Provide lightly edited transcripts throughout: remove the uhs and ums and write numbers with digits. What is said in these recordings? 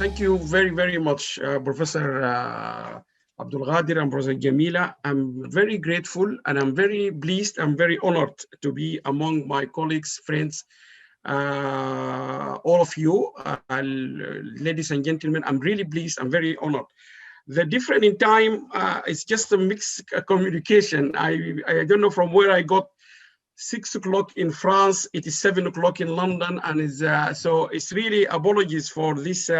Thank you very, very much, Professor Abdul Ghadir and Professor Jamila. I'm very grateful and I'm very pleased. I'm very honored to be among my colleagues, friends, all of you, ladies and gentlemen. I'm really pleased. I'm very honored. The difference in time is just a mixed communication. I don't know from where I got 6 o'clock in France, it is 7 o'clock in London, and so it's really apologies for this.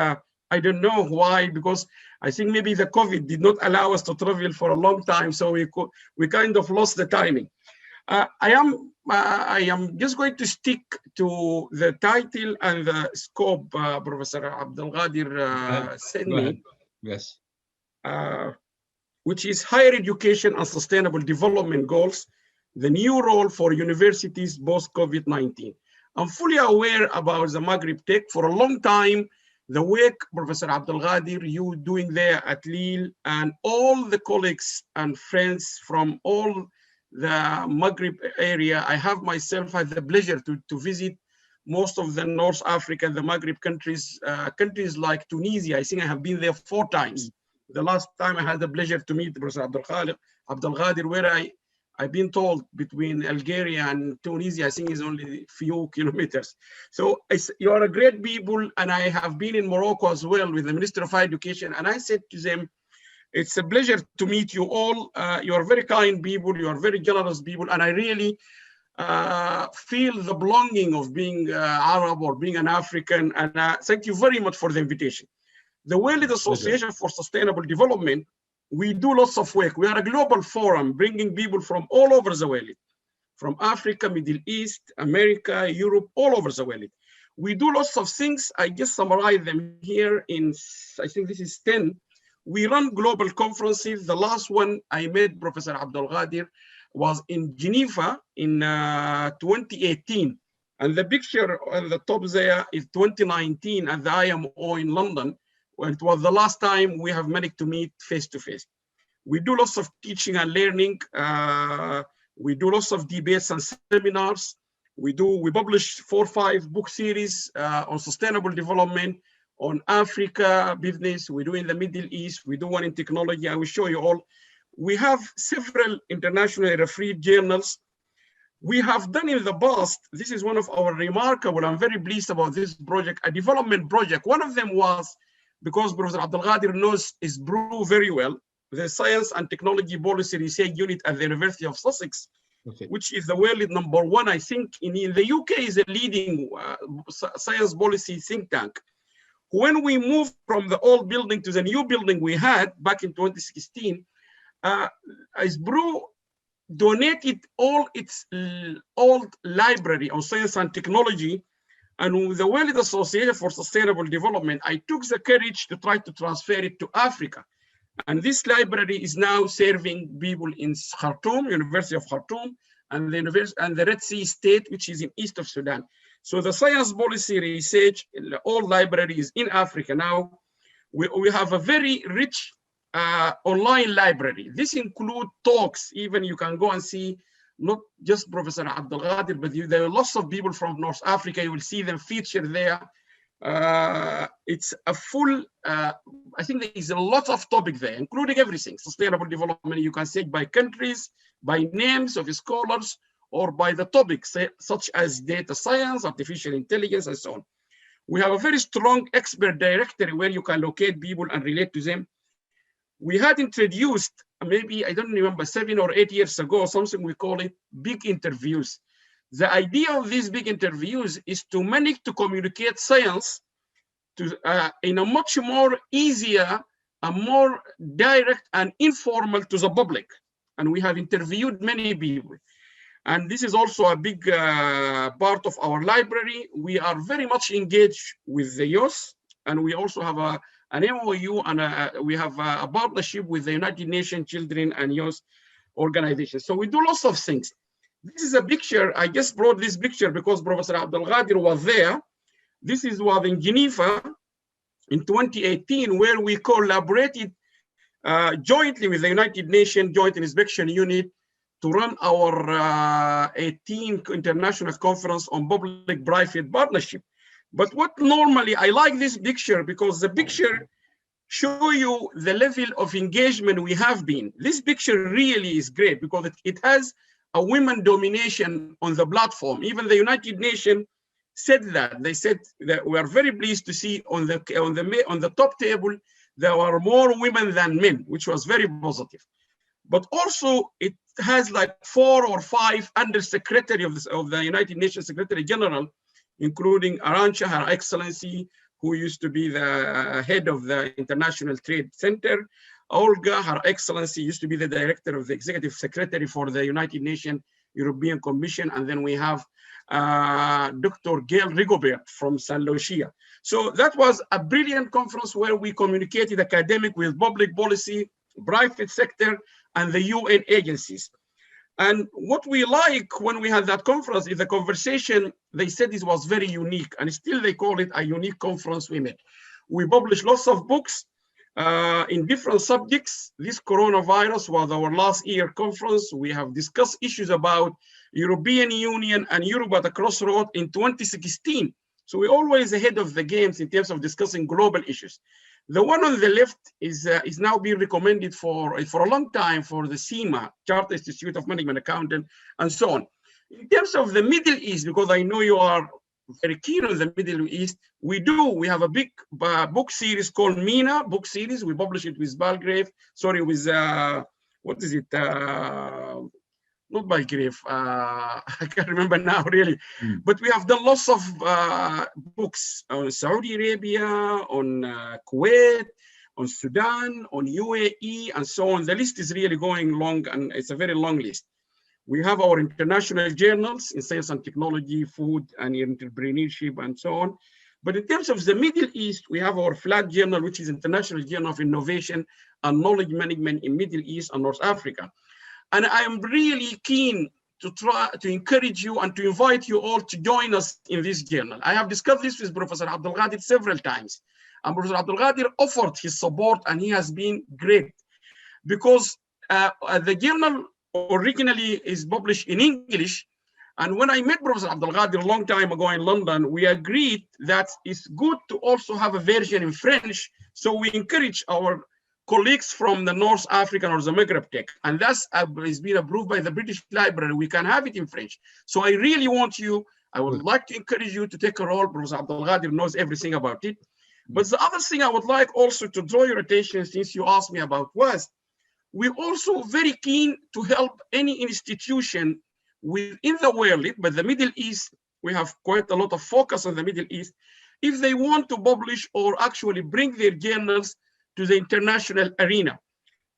I don't know why, because I think maybe the COVID did not allow us to travel for a long time, so we kind of lost the timing. I am just going to stick to the title and the scope Professor Abdul Ghadir sent me. Yes. Which is higher education and sustainable development goals, the new role for universities post-COVID-19. I'm fully aware about the Maghreb Tech. For a long time, the work, Professor Abdul Ghadir, you doing there at Lille, and all the colleagues and friends from all the Maghreb area. I have myself had the pleasure to visit most of the North Africa, the Maghreb countries, countries like Tunisia. I think I have been there 4 times. The last time I had the pleasure to meet Professor Abdul Ghadir, where I've been told between Algeria and Tunisia, I think is only a few kilometers. So you are a great people, and I have been in Morocco as well with the Minister of Education, and I said to them, it's a pleasure to meet you all. You are very kind people, you are very generous people, and I really feel the belonging of being Arab or being an African, and thank you very much for the invitation. The World Association for Sustainable Development, we do lots of work. We are a global forum bringing people from all over the world, from Africa, Middle East, America, Europe, all over the world. We do lots of things. I just summarize them here in, I think this is 10. We run global conferences. The last one I met Professor Abdul Ghadir was in Geneva in 2018. And the picture on the top there is 2019 at the IMO in London. Well, it was the last time we have managed to meet face to face. We do lots of teaching and learning. We do lots of debates and seminars. We publish 4 or 5 book series on sustainable development, on Africa business. We do in the Middle East. We do one in technology. I will show you all. We have several internationally refereed journals. We have done in the past, this is one of our remarkable, I'm very pleased about this project, a development project. One of them was, because Professor Abdul Ghadir knows SBRU very well, the Science and Technology Policy Research Unit at the University of Sussex, which is the world #1, I think, in the UK is a leading science policy think tank. When we moved from the old building to the new building we had back in 2016, SBRU donated all its old library on science and technology. And with the World Association for Sustainable Development, I took the courage to try to transfer it to Africa. And this library is now serving people in Khartoum, University of Khartoum, and the Red Sea State, which is in east of Sudan. So the science policy research, all libraries in Africa now, we have a very rich online library. This includes talks, even you can go and see not just Professor Abdul Ghadir, but there are lots of people from North Africa. You will see them featured there. It's a full, I think there is a lot of topic there, including everything. Sustainable development, you can say by countries, by names of scholars, or by the topics, such as data science, artificial intelligence, and so on. We have a very strong expert directory where you can locate people and relate to them. We had introduced, maybe, I don't remember, 7 or 8 years ago, something we call it big interviews. The idea of these big interviews is to manage to communicate science in a much more easier and more direct and informal to the public. And we have interviewed many people. And this is also a big part of our library. We are very much engaged with the youth, and we also have an MOU, and we have a partnership with the United Nations Children and Youth Organization. So we do lots of things. This is a picture. I just brought this picture because Professor Abdul Ghadir was there. This was in Geneva in 2018, where we collaborated jointly with the United Nations Joint Inspection Unit to run our 18th International Conference on Public-Private Partnership. But what normally, I like this picture because the picture show you the level of engagement we have been. This picture really is great because it has a women domination on the platform. Even the United Nations said that. They said that we are very pleased to see on the top table there are more women than men, which was very positive. But also it has like 4 or 5 undersecretary of the United Nations Secretary General, including Arantxa, Her Excellency, who used to be the head of the International Trade Center. Olga, Her Excellency, used to be the director of the Executive Secretary for the United Nations European Commission. And then we have Dr. Gail Rigobert from St. Lucia. So that was a brilliant conference where we communicated academic with public policy, private sector, and the UN agencies. And what we like when we had that conference is the conversation. They said it was very unique, and still they call it a unique conference we made. We published lots of books in different subjects. This coronavirus was our last year conference. We have discussed issues about European Union and Europe at a crossroad in 2016. So we're always ahead of the games in terms of discussing global issues. The one on the left is now being recommended for a long time for the CIMA, Charter Institute of Management Accountant, and so on. In terms of the Middle East, because I know you are very keen on the Middle East, we have a big book series called MENA book series. We publish it with Belgrave, with, what is it? Not Belgrave, I can't remember now really, but we have done lots of books on Saudi Arabia, on Kuwait, on Sudan, on UAE, and so on. The list is really going long, and it's a very long list. We have our international journals in science and technology, food and entrepreneurship, and so on. But in terms of the Middle East, we have our flag journal, which is International Journal of Innovation and Knowledge Management in Middle East and North Africa. And I am really keen to try to encourage you and to invite you all to join us in this journal. I have discussed this with Professor Abdelghadir several times. And Professor Abdelghadir offered his support, and he has been great. Because the journal originally is published in English. And when I met Professor Abdelghadir a long time ago in London, we agreed that it's good to also have a version in French. So we encourage our colleagues from the North African or the Maghreb Tech, and that's has been approved by the British Library. We can have it in French. So I really want you, I would like to encourage you to take a role. Professor Abdelghadir knows everything about it. But the other thing I would like also to draw your attention, since you asked me about was, we're also very keen to help any institution within the world, but the Middle East, we have quite a lot of focus on the Middle East, if they want to publish or actually bring their journals to the international arena.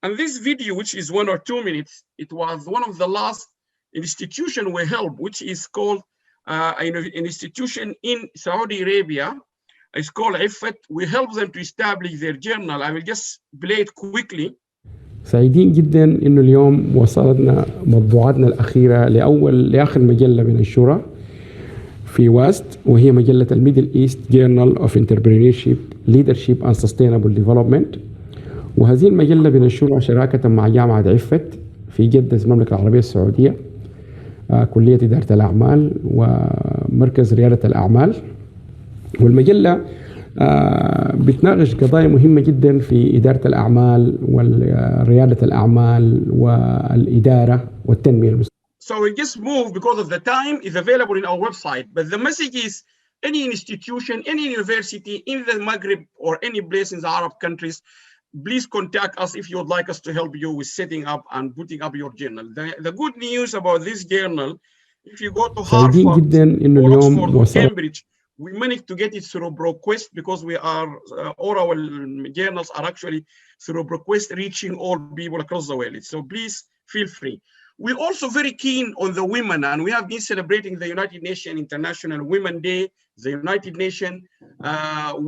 And this video, which is 1 or 2 minutes, it was one of the last institution we helped, which is called an institution in Saudi Arabia. It's called IFET. We help them to establish their journal. I will just play it quickly. سعيدين جدا انه اليوم وصلتنا مطبوعاتنا الاخيره لاخر مجله منشوره في واست، وهي مجله الميدل ايست جورنال اوف انتربرينورشيب ليدرشيب اند سستينبل ديفلوبمنت. وهذه المجله بننشرها شراكه مع جامعه عفت في جده المملكه العربيه السعوديه، كليه اداره الاعمال ومركز رياده الاعمال. والمجله بتناقش قضايا مهمة جدا في إدارة الأعمال وريادة الأعمال والإدارة والتنمية المستدامة. So we just move because of the time is available in our website. But the message is any institution, any university in the Maghreb or any place in the Arab countries, please contact us if you would like us to help you with setting up and putting up your journal. The good news about this journal, if you go to Harvard or Oxford or Cambridge, we managed to get it through ProQuest because we are, all our journals are actually through ProQuest reaching all people across the world. So please feel free. We're also very keen on the women, and we have been celebrating the United Nations International Women Day, the United Nations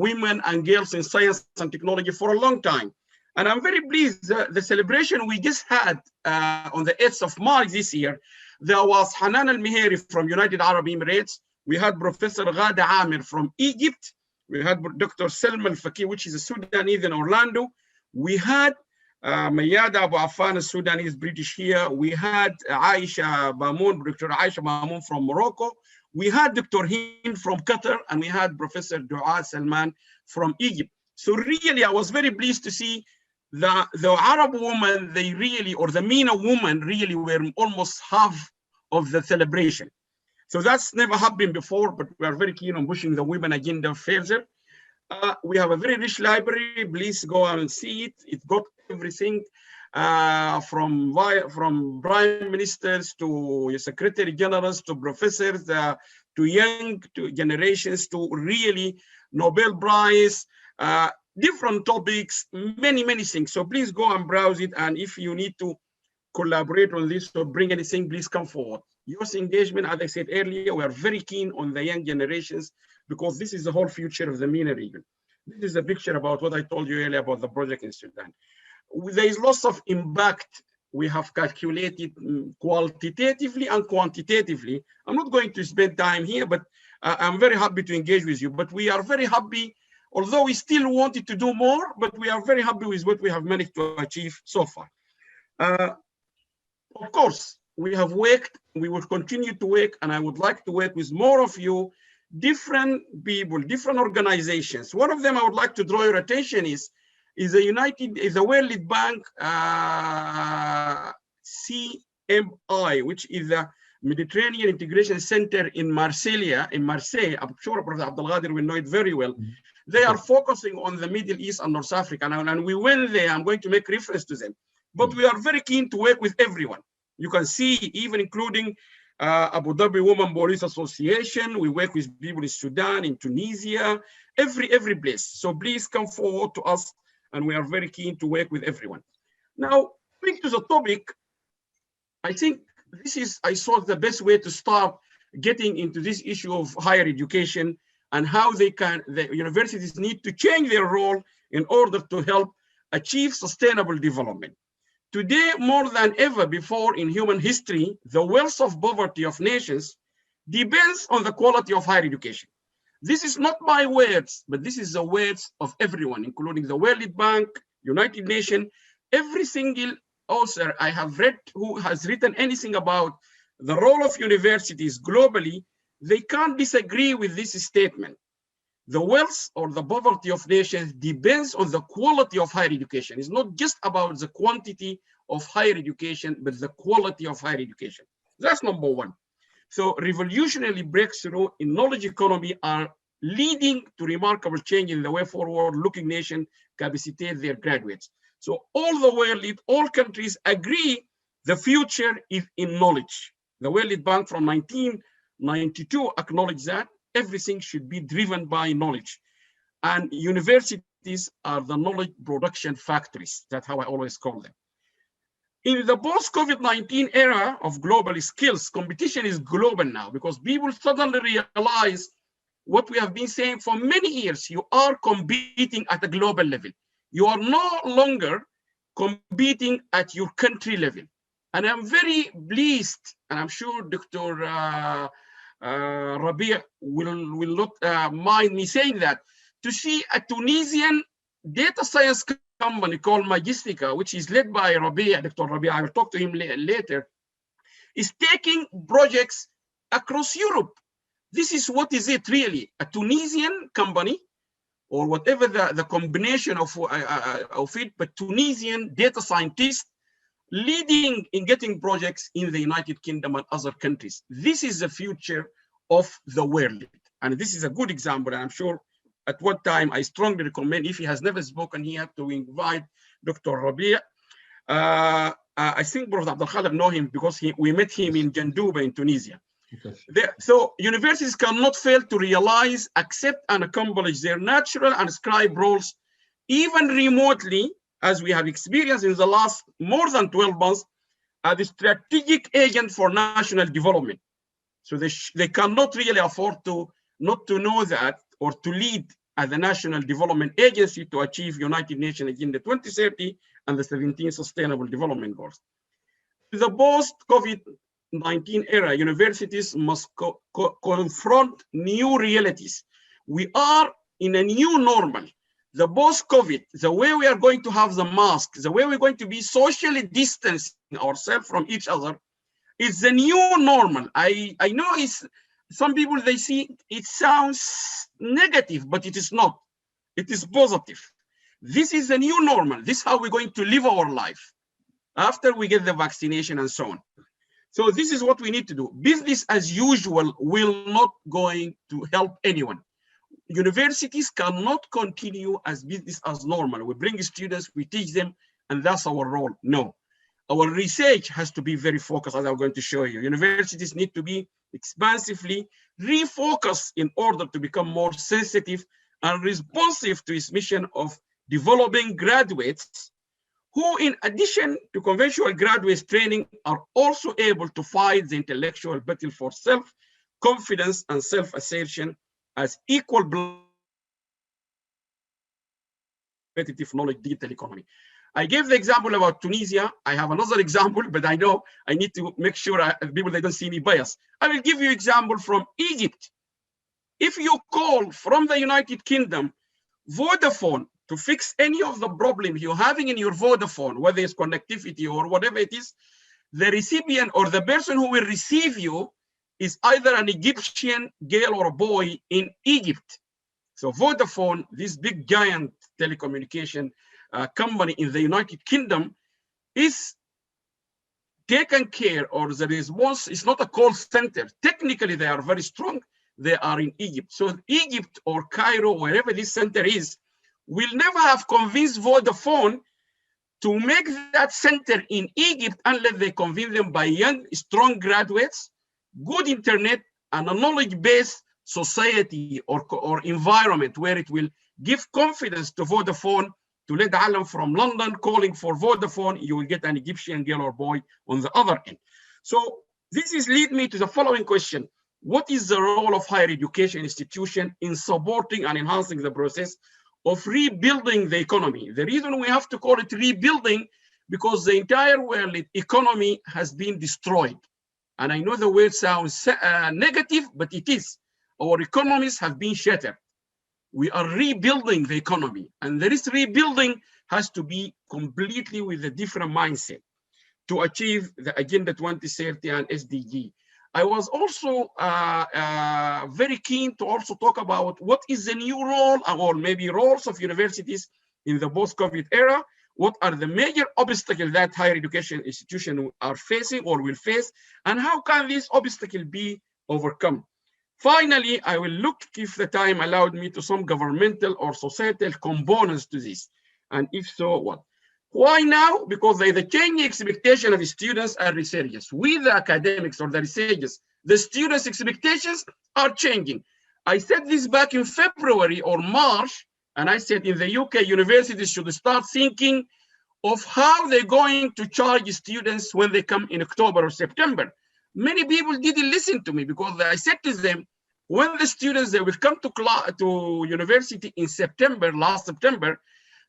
Women and Girls in Science and Technology for a long time. And I'm very pleased that the celebration we just had on the 8th of March this year, there was Hanan Al-Miheri from United Arab Emirates. We had Professor Ghada Amir from Egypt. We had Dr. Selma Al-Faqih, which is a Sudanese in Orlando. We had Mayada Abu Affan, a Sudanese British here. We had Aisha Bamoun, Dr. Aisha Bamoun from Morocco. We had Dr. Hind from Qatar, and we had Professor Dua Salman from Egypt. So really, I was very pleased to see the Arab women, they really, or the MENA women really were almost half of the celebration. So that's never happened before, but we are very keen on pushing the women agenda further. We have a very rich library. Please go and see it. It got everything from prime ministers to secretary generals to professors to young to generations to really Nobel Prize, different topics, many things. So please go and browse it. And if you need to collaborate on this or bring anything, please come forward. Youth engagement, as I said earlier, we are very keen on the young generations because this is the whole future of the MENA region. This is a picture about what I told you earlier about the project in Sudan. There is lots of impact we have calculated qualitatively and quantitatively. I'm not going to spend time here, but I'm very happy to engage with you. But we are very happy, although we still wanted to do more, but we are very happy with what we have managed to achieve so far. Of course, we have worked, we will continue to work, and I would like to work with more of you, different people, different organizations. One of them I would like to draw your attention is the World Bank CMI, which is the Mediterranean Integration Center in Marseille. I'm sure Prof. Abdelkader will know it very well. They are focusing on the Middle East and North Africa, and we went there. I'm going to make reference to them. But we are very keen to work with everyone. You can see, even including Abu Dhabi Women Police Association. We work with people in Sudan, in Tunisia, every place. So please come forward to us, and we are very keen to work with everyone. Now, coming to the topic, I think I saw the best way to start getting into this issue of higher education and how the universities need to change their role in order to help achieve sustainable development. Today, more than ever before in human history, the wealth of poverty of nations depends on the quality of higher education. This is not my words, but this is the words of everyone, including the World Bank, United Nations, every single author I have read who has written anything about the role of universities globally, they can't disagree with this statement. The wealth or the poverty of nations depends on the quality of higher education. It's not just about the quantity of higher education, but the quality of higher education. That's number one. So revolutionary breakthrough in knowledge economy are leading to remarkable change in the way forward looking nation capacitate their graduates. So all the world, all countries agree the future is in knowledge. The World Bank from 1992 acknowledged that everything should be driven by knowledge. And universities are the knowledge production factories. That's how I always call them. In the post-COVID-19 era of global skills, competition is global now because people suddenly realize what we have been saying for many years. You are competing at a global level. You are no longer competing at your country level. And I'm very pleased, and I'm sure Dr. Rabia will not mind me saying that, to see a Tunisian data science company called Magistica, which is led by Rabia, Dr. Rabia, I will talk to him later, is taking projects across Europe. This is what is it really, a Tunisian company, or whatever the combination of it, but Tunisian data scientists leading in getting projects in the United Kingdom and other countries. This is the future of the world. And this is a good example. And I'm sure at what time I strongly recommend, if he has never spoken here, to invite Dr. Rabia. I think Prof. Abdelkader know him because we met him in Jandouba in Tunisia. Okay. So universities cannot fail to realize, accept, and accomplish their natural and ascribed roles, even remotely, as we have experienced in the last more than 12 months, as a strategic agent for national development. So they cannot really afford to not to know that or to lead as a national development agency to achieve United Nations Agenda 2030 and the 17 Sustainable Development Goals. In the post-COVID-19 era, universities must confront new realities. We are in a new normal. The post-COVID, the way we are going to have the mask, the way we're going to be socially distancing ourselves from each other, is the new normal. I know some people, they see it sounds negative, but it is not. It is positive. This is the new normal. This is how we're going to live our life after we get the vaccination and so on. So this is what we need to do. Business as usual will not going to help anyone. Universities cannot continue as business as normal. We bring students, we teach them, and that's our role. No, our research has to be very focused, as I'm going to show you. Universities need to be expansively refocused in order to become more sensitive and responsive to its mission of developing graduates who, in addition to conventional graduate training, are also able to fight the intellectual battle for self-confidence and self-assertion as equal competitive knowledge digital economy. I gave the example about Tunisia. I have another example, but I know I need to make sure people, they don't see me biased. I will give you example from Egypt. If you call from the United Kingdom, Vodafone, to fix any of the problems you're having in your Vodafone, whether it's connectivity or whatever it is, the recipient or the person who will receive you is either an Egyptian girl or a boy in Egypt. So Vodafone, this big giant telecommunication company in the United Kingdom, is taken care, or the response is not a call center. Technically, they are very strong. They are in Egypt. So Egypt or Cairo, wherever this center is, will never have convinced Vodafone to make that center in Egypt unless they convince them by young, strong graduates, good internet, and a knowledge-based society or environment where it will give confidence to Vodafone to let Allam from London calling for Vodafone. You will get an Egyptian girl or boy on the other end. So this is lead me to the following question. What is the role of higher education institution in supporting and enhancing the process of rebuilding the economy? The reason we have to call it rebuilding, because the entire world economy has been destroyed. And I know the word sounds negative, but it is. Our economies have been shattered. We are rebuilding the economy, and this rebuilding has to be completely with a different mindset to achieve the Agenda 2030 and SDG. I was also very keen to also talk about what is the new role or maybe roles of universities in the post-COVID era. What are the major obstacles that higher education institutions are facing or will face, and how can these obstacles be overcome? Finally, I will look, if the time allowed me, to some governmental or societal components to this, and if so, what? Why now? Because the changing expectation of students and researchers. We, the academics or the researchers, the students' expectations are changing. I said this back in February or March, and I said in the UK, universities should start thinking of how they're going to charge students when they come in October or September. Many people didn't listen to me because I said to them, when the students, they will come to university in September, last September,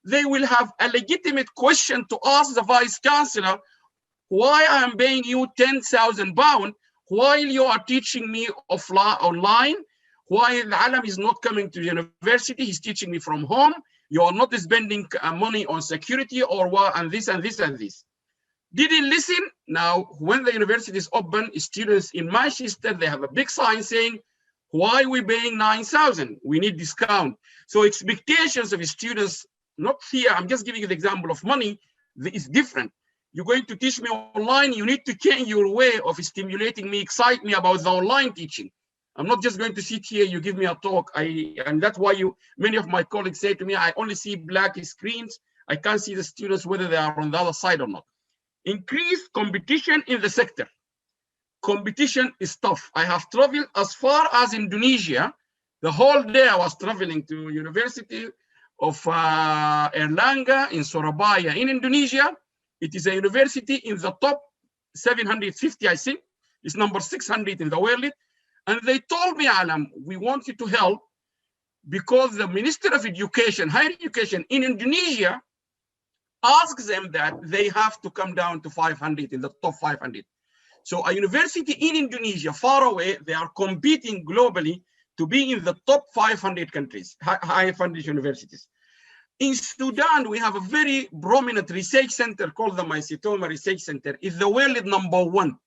they will have a legitimate question to ask the vice chancellor, why I am paying you £10,000 while you are teaching me online, why Allam is not coming to university, he's teaching me from home, you are not spending money on security or what, and this and this and this. Didn't listen. Now, when the university is open, students in Manchester, they have a big sign saying, why are we paying 9,000? We need discount. So expectations of students, not here, I'm just giving you the example of money, is different. You're going to teach me online, you need to change your way of stimulating me, excite me about the online teaching. I'm not just going to sit here, you give me a talk, and that's why many of my colleagues say to me, I only see black screens, I can't see the students whether they are on the other side or not. Increased competition in the sector. Competition is tough. I have traveled as far as Indonesia. The whole day I was traveling to University of Erlangga in Surabaya in Indonesia. It is a university in the top 750, I think. It's number 600 in the world. And they told me, Allam, we want you to help because the Minister of Education, Higher Education in Indonesia, asks them that they have to come down to 500 in the top 500. So a university in Indonesia, far away, they are competing globally to be in the top 500 countries, high-funded universities. In Sudan, we have a very prominent research center called the Mycetoma Research Center. It's the world #1.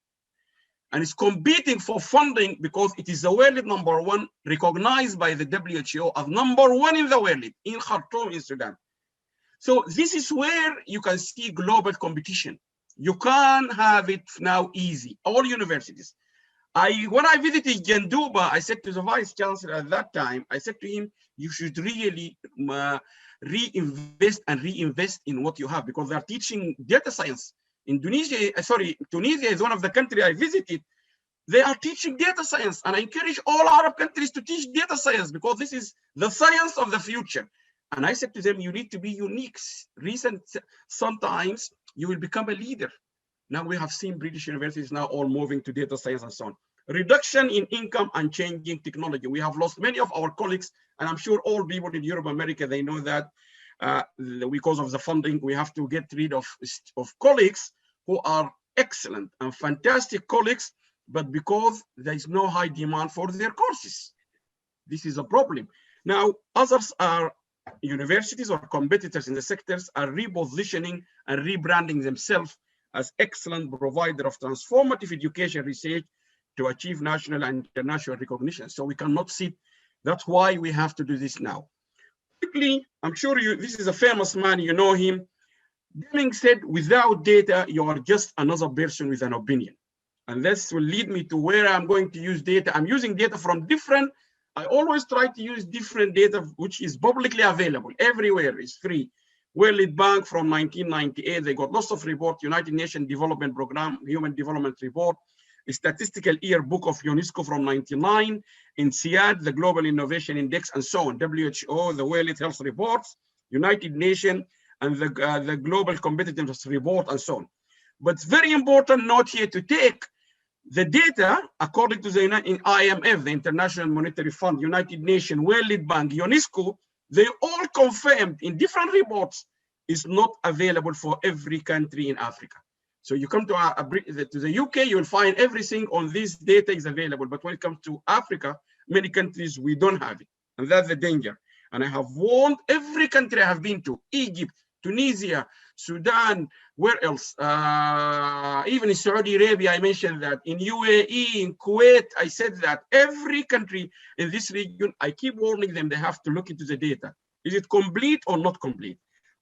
and it's competing for funding because it is the world #1, recognized by the WHO as #1 in the world, in Khartoum, in Sudan. So this is where you can see global competition. You can't have it now easy, all universities. When I visited Janduba, I said to the vice chancellor at that time, I said to him, you should really reinvest in what you have, because they are teaching data science. Tunisia is one of the countries I visited. They are teaching data science, and I encourage all Arab countries to teach data science, because this is the science of the future. And I said to them, you need to be unique. Sometimes you will become a leader. Now we have seen British universities now all moving to data science and so on. Reduction in income and changing technology. We have lost many of our colleagues, and I'm sure all people in Europe, America, they know that because of the funding, we have to get rid of colleagues who are excellent and fantastic colleagues, but because there is no high demand for their courses. This is a problem. Now, others are universities or competitors in the sectors are repositioning and rebranding themselves as excellent provider of transformative education research to achieve national and international recognition. So we cannot sit. That's why we have to do this now. Quickly, I'm sure this is a famous man, you know him. Deming said, without data, you are just another person with an opinion. And this will lead me to where I'm going to use data. I'm using data from I always try to use different data, which is publicly available. Everywhere is free. World Bank from 1998, they got lots of reports, United Nations Development Program, Human Development Report, a statistical yearbook of UNESCO from 99, INSEAD, the Global Innovation Index, and so on, WHO, the World Health Reports, United Nations, and the Global Competitiveness Report, and so on. But it's very important note here to take the data, according to the IMF, the International Monetary Fund, United Nations, World Bank, UNESCO, they all confirmed in different reports is not available for every country in Africa. So you come to the UK, you will find everything on this data is available. But when it comes to Africa, many countries, we don't have it. And that's the danger. And I have warned every country I have been to, Egypt, Tunisia, Sudan, where else? Even in Saudi Arabia, I mentioned that. In UAE, in Kuwait, I said that. Every country in this region, I keep warning them, they have to look into the data. Is it complete or not complete?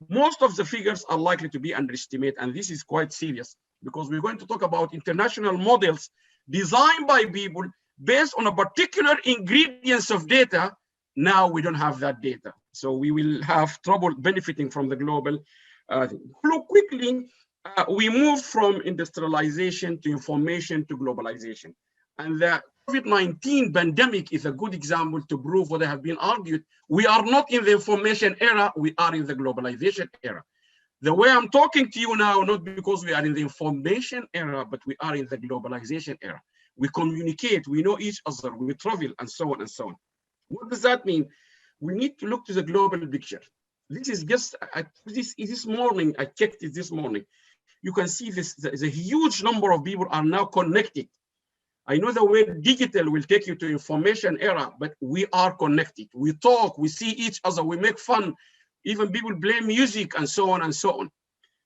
Most of the figures are likely to be underestimated, and this is quite serious because we're going to talk about international models designed by people based on a particular ingredients of data. Now we don't have that data. So we will have trouble benefiting from the global. Look quickly, we moved from industrialization to information to globalization. And the COVID-19 pandemic is a good example to prove what I have been argued. We are not in the information era, we are in the globalization era. The way I'm talking to you now, not because we are in the information era, but we are in the globalization era. We communicate, we know each other, we travel, and so on and so on. What does that mean? We need to look to the global picture. This is just, this morning, I checked it this morning. You can see this, there's a huge number of people are now connected. I know the word digital will take you to information era, but we are connected. We talk, we see each other, we make fun. Even people play music and so on and so on.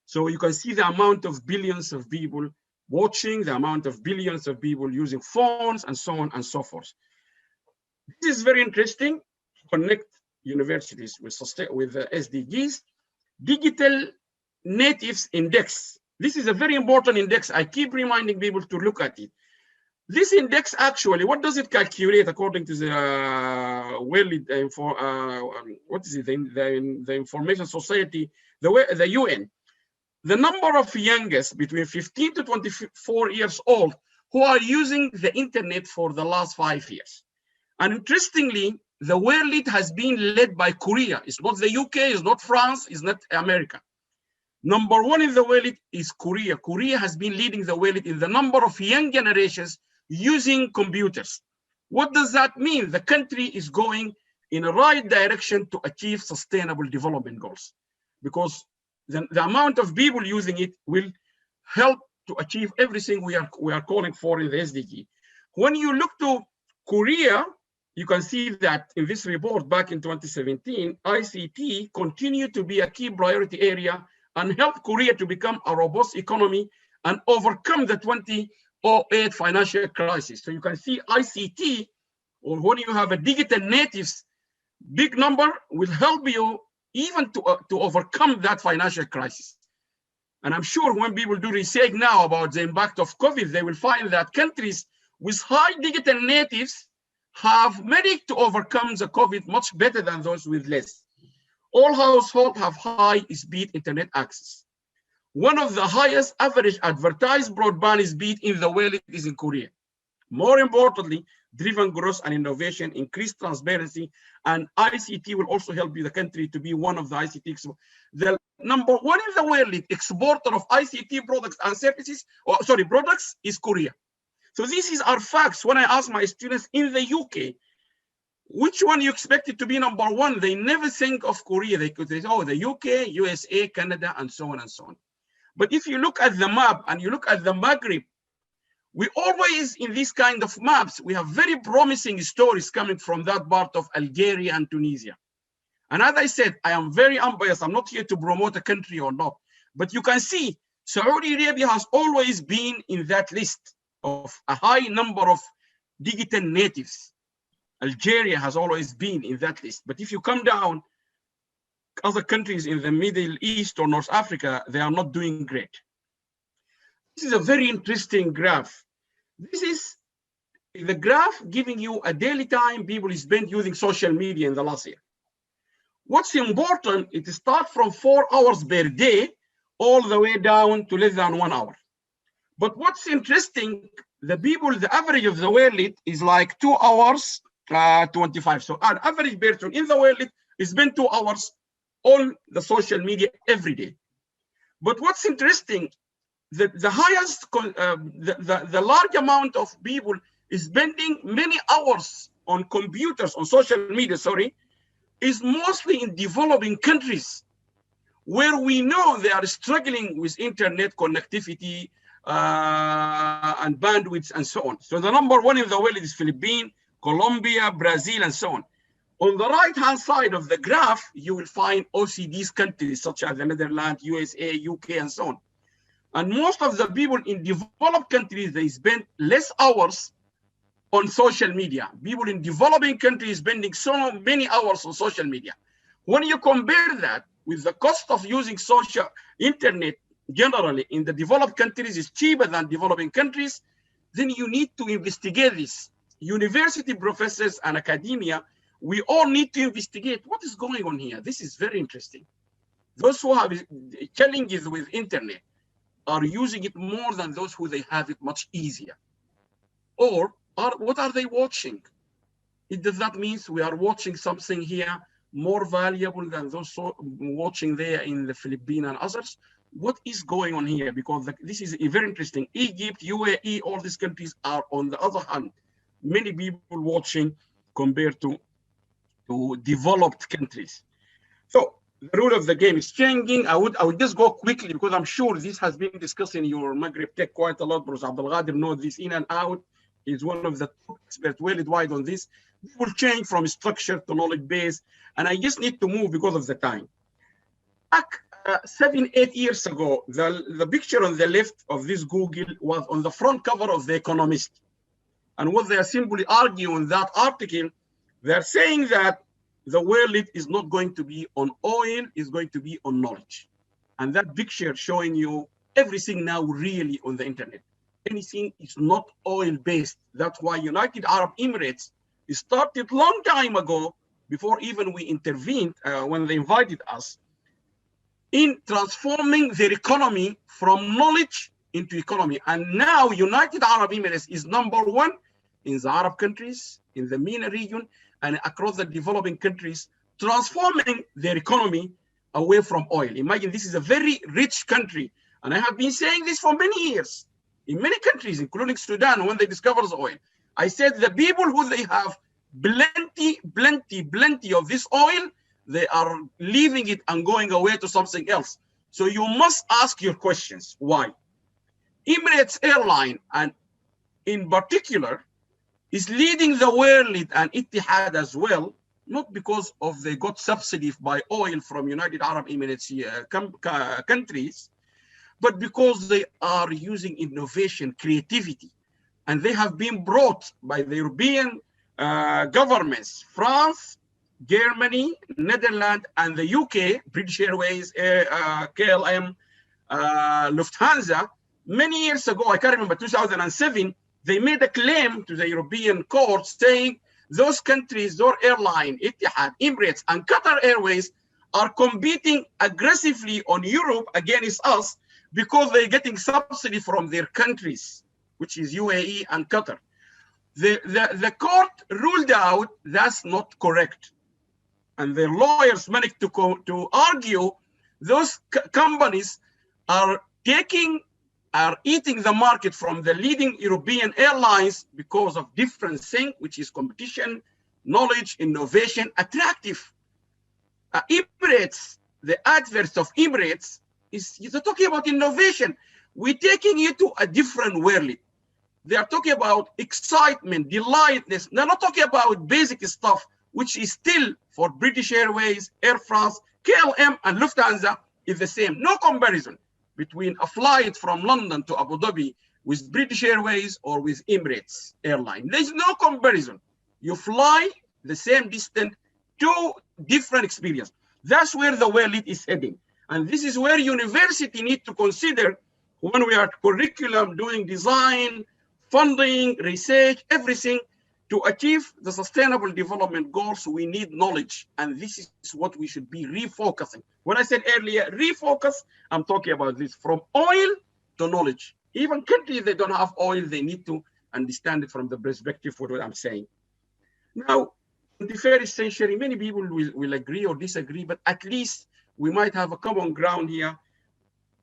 So you can see the amount of billions of people watching, the amount of billions of people using phones and so on and so forth. This is very interesting. Connect universities with the SDGs. Digital Natives Index. This is a very important index. I keep reminding people to look at it. This index actually, what does it calculate according to the the Information Society, the UN? The number of youngest between 15 to 24 years old who are using the internet for the last 5 years. And interestingly, the world has been led by Korea. It's not the UK, it's not France, it's not America. Number one in the world is Korea. Korea has been leading the world in the number of young generations using computers. What does that mean? The country is going in the right direction to achieve sustainable development goals, because the amount of people using it will help to achieve everything we are calling for in the SDG. When you look to Korea, you can see that in this report back in 2017, ICT continued to be a key priority area and help Korea to become a robust economy and overcome the 2008 financial crisis. So you can see ICT, or when you have a digital natives, big number will help you even to overcome that financial crisis. And I'm sure when people do research now about the impact of COVID, they will find that countries with high digital natives have managed to overcome the COVID much better than those with less. All households have high-speed internet access. One of the highest average advertised broadband speed in the world is in Korea. More importantly, driven growth and innovation, increased transparency, and ICT will also help the country to be one of the ICT. The number one in the world exporter of ICT products and services, products is Korea. So this is our facts. When I ask my students in the UK, which one you expect it to be number one? They never think of Korea. They could say, oh, the UK, USA, Canada, and so on and so on. But if you look at the map and you look at the Maghreb, we always, in these kind of maps, we have very promising stories coming from that part of Algeria and Tunisia. And as I said, I am very unbiased. I'm not here to promote a country or not. But you can see Saudi Arabia has always been in that list of a high number of digital natives. Algeria has always been in that list. But if you come down, other countries in the Middle East or North Africa, they are not doing great. This is a very interesting graph. This is the graph giving you a daily time people spent using social media in the last year. What's important, it starts from 4 hours per day all the way down to less than 1 hour. But what's interesting, the average of the world is like 2 hours 25. So an average person in the world is spend 2 hours on the social media every day. But what's interesting, the large amount of people is spending many hours on computers, on social media, is mostly in developing countries where we know they are struggling with internet connectivity and bandwidth and so on. So the number one in the world is Philippines, Colombia, Brazil, and so on. On the right-hand side of the graph, you will find OECD's countries such as the Netherlands, USA, UK, and so on. And most of the people in developed countries, they spend less hours on social media. People in developing countries spending so many hours on social media. When you compare that with the cost of using social internet generally in the developed countries is cheaper than developing countries, then you need to investigate this. University professors and academia, we all need to investigate what is going on here. This is very interesting. Those who have challenges with internet are using it more than those who they have it much easier. Or what are they watching? Does that mean we are watching something here more valuable than those watching there in the Philippines and others? What is going on here? Because this is very interesting. Egypt, UAE, all these countries are, on the other hand, many people watching compared to developed countries. So the rule of the game is changing. I would just go quickly because I'm sure this has been discussed in your Maghreb Tech quite a lot. Prof. Abdelghadir knows this in and out. He's one of the top experts worldwide on this. This will change from structure to knowledge base. And I just need to move because of the time. Back 7-8 years ago, the picture on the left of this Google was on the front cover of The Economist. And what they are simply arguing in that article, they're saying that the world is not going to be on oil, it's going to be on knowledge. And that picture showing you everything now really on the internet. Anything is not oil-based. That's why United Arab Emirates started long time ago, before even we intervened, when they invited us, in transforming their economy from knowledge into economy. And now United Arab Emirates is number one in the Arab countries, in the MENA region, and across the developing countries, transforming their economy away from oil. Imagine this is a very rich country. And I have been saying this for many years. In many countries, including Sudan, when they discovered the oil, I said the people who they have plenty of this oil, they are leaving it and going away to something else. So you must ask your questions. Why? Emirates Airline, and in particular, is leading the world, and Etihad as well, not because of they got subsidy by oil from United Arab Emirates countries, but because they are using innovation, creativity, and they have been brought by the European governments, France, Germany, Netherlands, and the UK, British Airways, KLM, Lufthansa. Many years ago, I can't remember, 2007, they made a claim to the European court saying those countries, those airline, Etihad, Emirates, and Qatar Airways are competing aggressively on Europe against us because they're getting subsidy from their countries, which is UAE and Qatar. The court ruled out that's not correct. And their lawyers managed to argue those companies are eating the market from the leading European airlines because of different things, which is competition, knowledge, innovation, attractive. Emirates, the adverse of Emirates is talking about innovation. We're taking you to a different world. They are talking about excitement, delightness. They're not talking about basic stuff, which is still for British Airways, Air France, KLM, and Lufthansa is the same. No comparison between a flight from London to Abu Dhabi with British Airways or with Emirates airline. There's no comparison. You fly the same distance, two different experience. That's where the world is heading. And this is where university need to consider when we are curriculum, doing design, funding, research, everything. To achieve the sustainable development goals, we need knowledge. And this is what we should be refocusing. When I said earlier, refocus, I'm talking about this from oil to knowledge. Even countries that don't have oil, they need to understand it from the perspective of what I'm saying. Now, in the 21st century, many people will agree or disagree, but at least we might have a common ground here.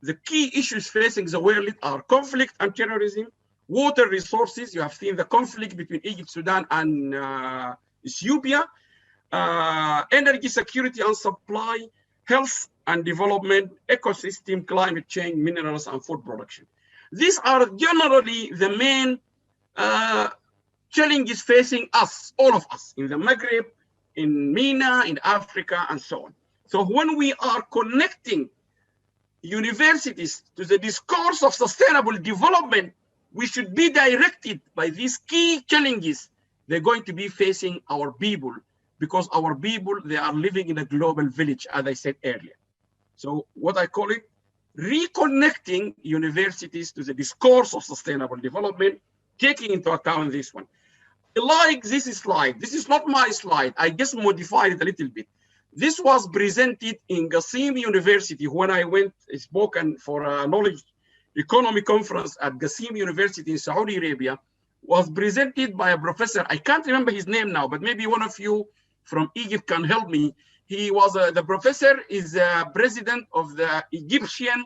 The key issues facing the world are conflict and terrorism, water resources. You have seen the conflict between Egypt, Sudan, and Ethiopia. Energy security and supply, health and development, ecosystem, climate change, minerals, and food production. These are generally the main challenges facing us, all of us, in the Maghreb, in MENA, in Africa, and so on. So when we are connecting universities to the discourse of sustainable development, we should be directed by these key challenges they're going to be facing our people, because our people, they are living in a global village, as I said earlier. So what I call it, reconnecting universities to the discourse of sustainable development, taking into account this one. Like this slide, this is not my slide, I just modified it a little bit. This was presented in Qasim University when I went, spoken for a knowledge economy conference at Qasim University in Saudi Arabia, was presented by a professor. I can't remember his name now, but maybe one of you from Egypt can help me. He was, the professor is president of the Egyptian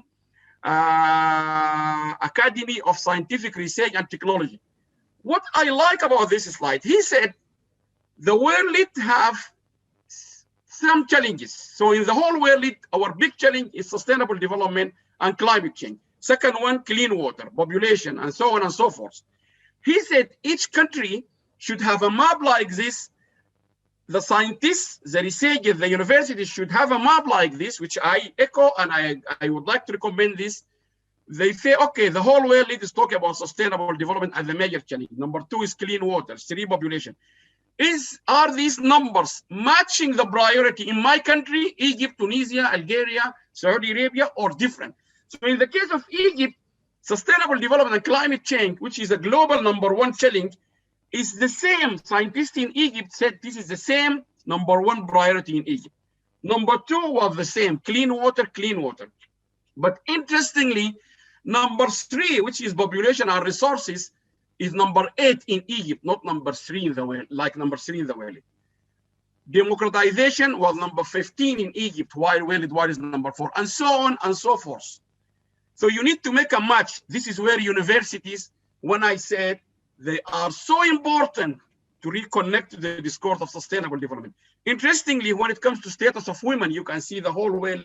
Academy of Scientific Research and Technology. What I like about this slide, he said, the world have some challenges. So in the whole world, our big challenge is sustainable development and climate change. Second one, clean water, population, and so on and so forth. He said each country should have a map like this. The scientists, the researchers, the universities should have a map like this, which I echo, and I would like to recommend this. They say, okay, the whole world is talking about sustainable development as the major challenge. Number 2 is clean water, 3 population. Are these numbers matching the priority in my country, Egypt, Tunisia, Algeria, Saudi Arabia, or different? So in the case of Egypt, sustainable development and climate change, which is a global number 1 challenge, is the same. Scientists in Egypt said this is the same number 1 priority in Egypt. Number 2 was the same, clean water, clean water. But interestingly, number 3, which is population and resources, is number 8 in Egypt, not number 3 in the world, like number 3 in the world. Democratization was number 15 in Egypt, while worldwide is number 4, and so on and so forth. So you need to make a match. This is where universities, when I said they are so important to reconnect to the discourse of sustainable development. Interestingly, when it comes to status of women, you can see the whole world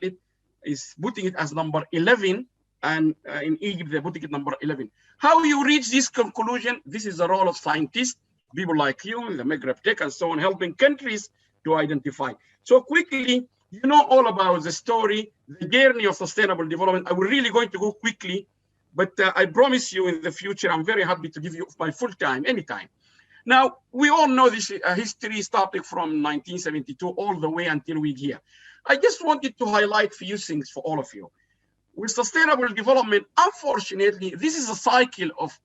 is putting it as number 11, and in Egypt, they're putting it number 11. How you reach this conclusion? This is the role of scientists, people like you, the Maghreb Tech, and so on, helping countries to identify. So quickly, You know all about the story, the journey of sustainable development. I will really going to go quickly, but I promise you in the future, I'm very happy to give you my full time, anytime. Now, we all know this history starting from 1972 all the way until we're here. I just wanted to highlight a few things for all of you. With sustainable development, unfortunately, this is a cycle of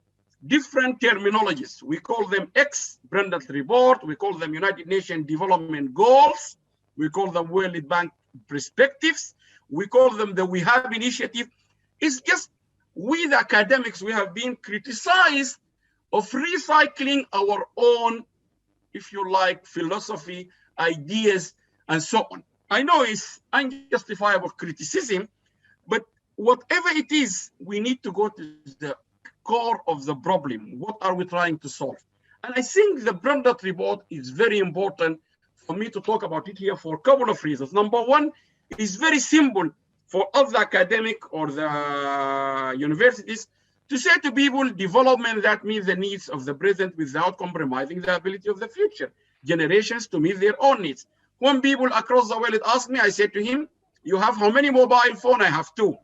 different terminologies. We call them Brundtland Report, we call them United Nations Development Goals, we call them World Bank Perspectives, we call them the We Have Initiative. It's just we, the academics, we have been criticized of recycling our own, if you like, philosophy, ideas, and so on. I know it's unjustifiable criticism, but whatever it is, we need to go to the core of the problem. What are we trying to solve? And I think the Brundtland Report is very important for me to talk about it here for a couple of reasons. Number one, it is very simple for us, the academic or the universities, to say to people, development, that means the needs of the present without compromising the ability of the future generations to meet their own needs. When people across the world ask me, I said to him, you have how many mobile phones? I have 2.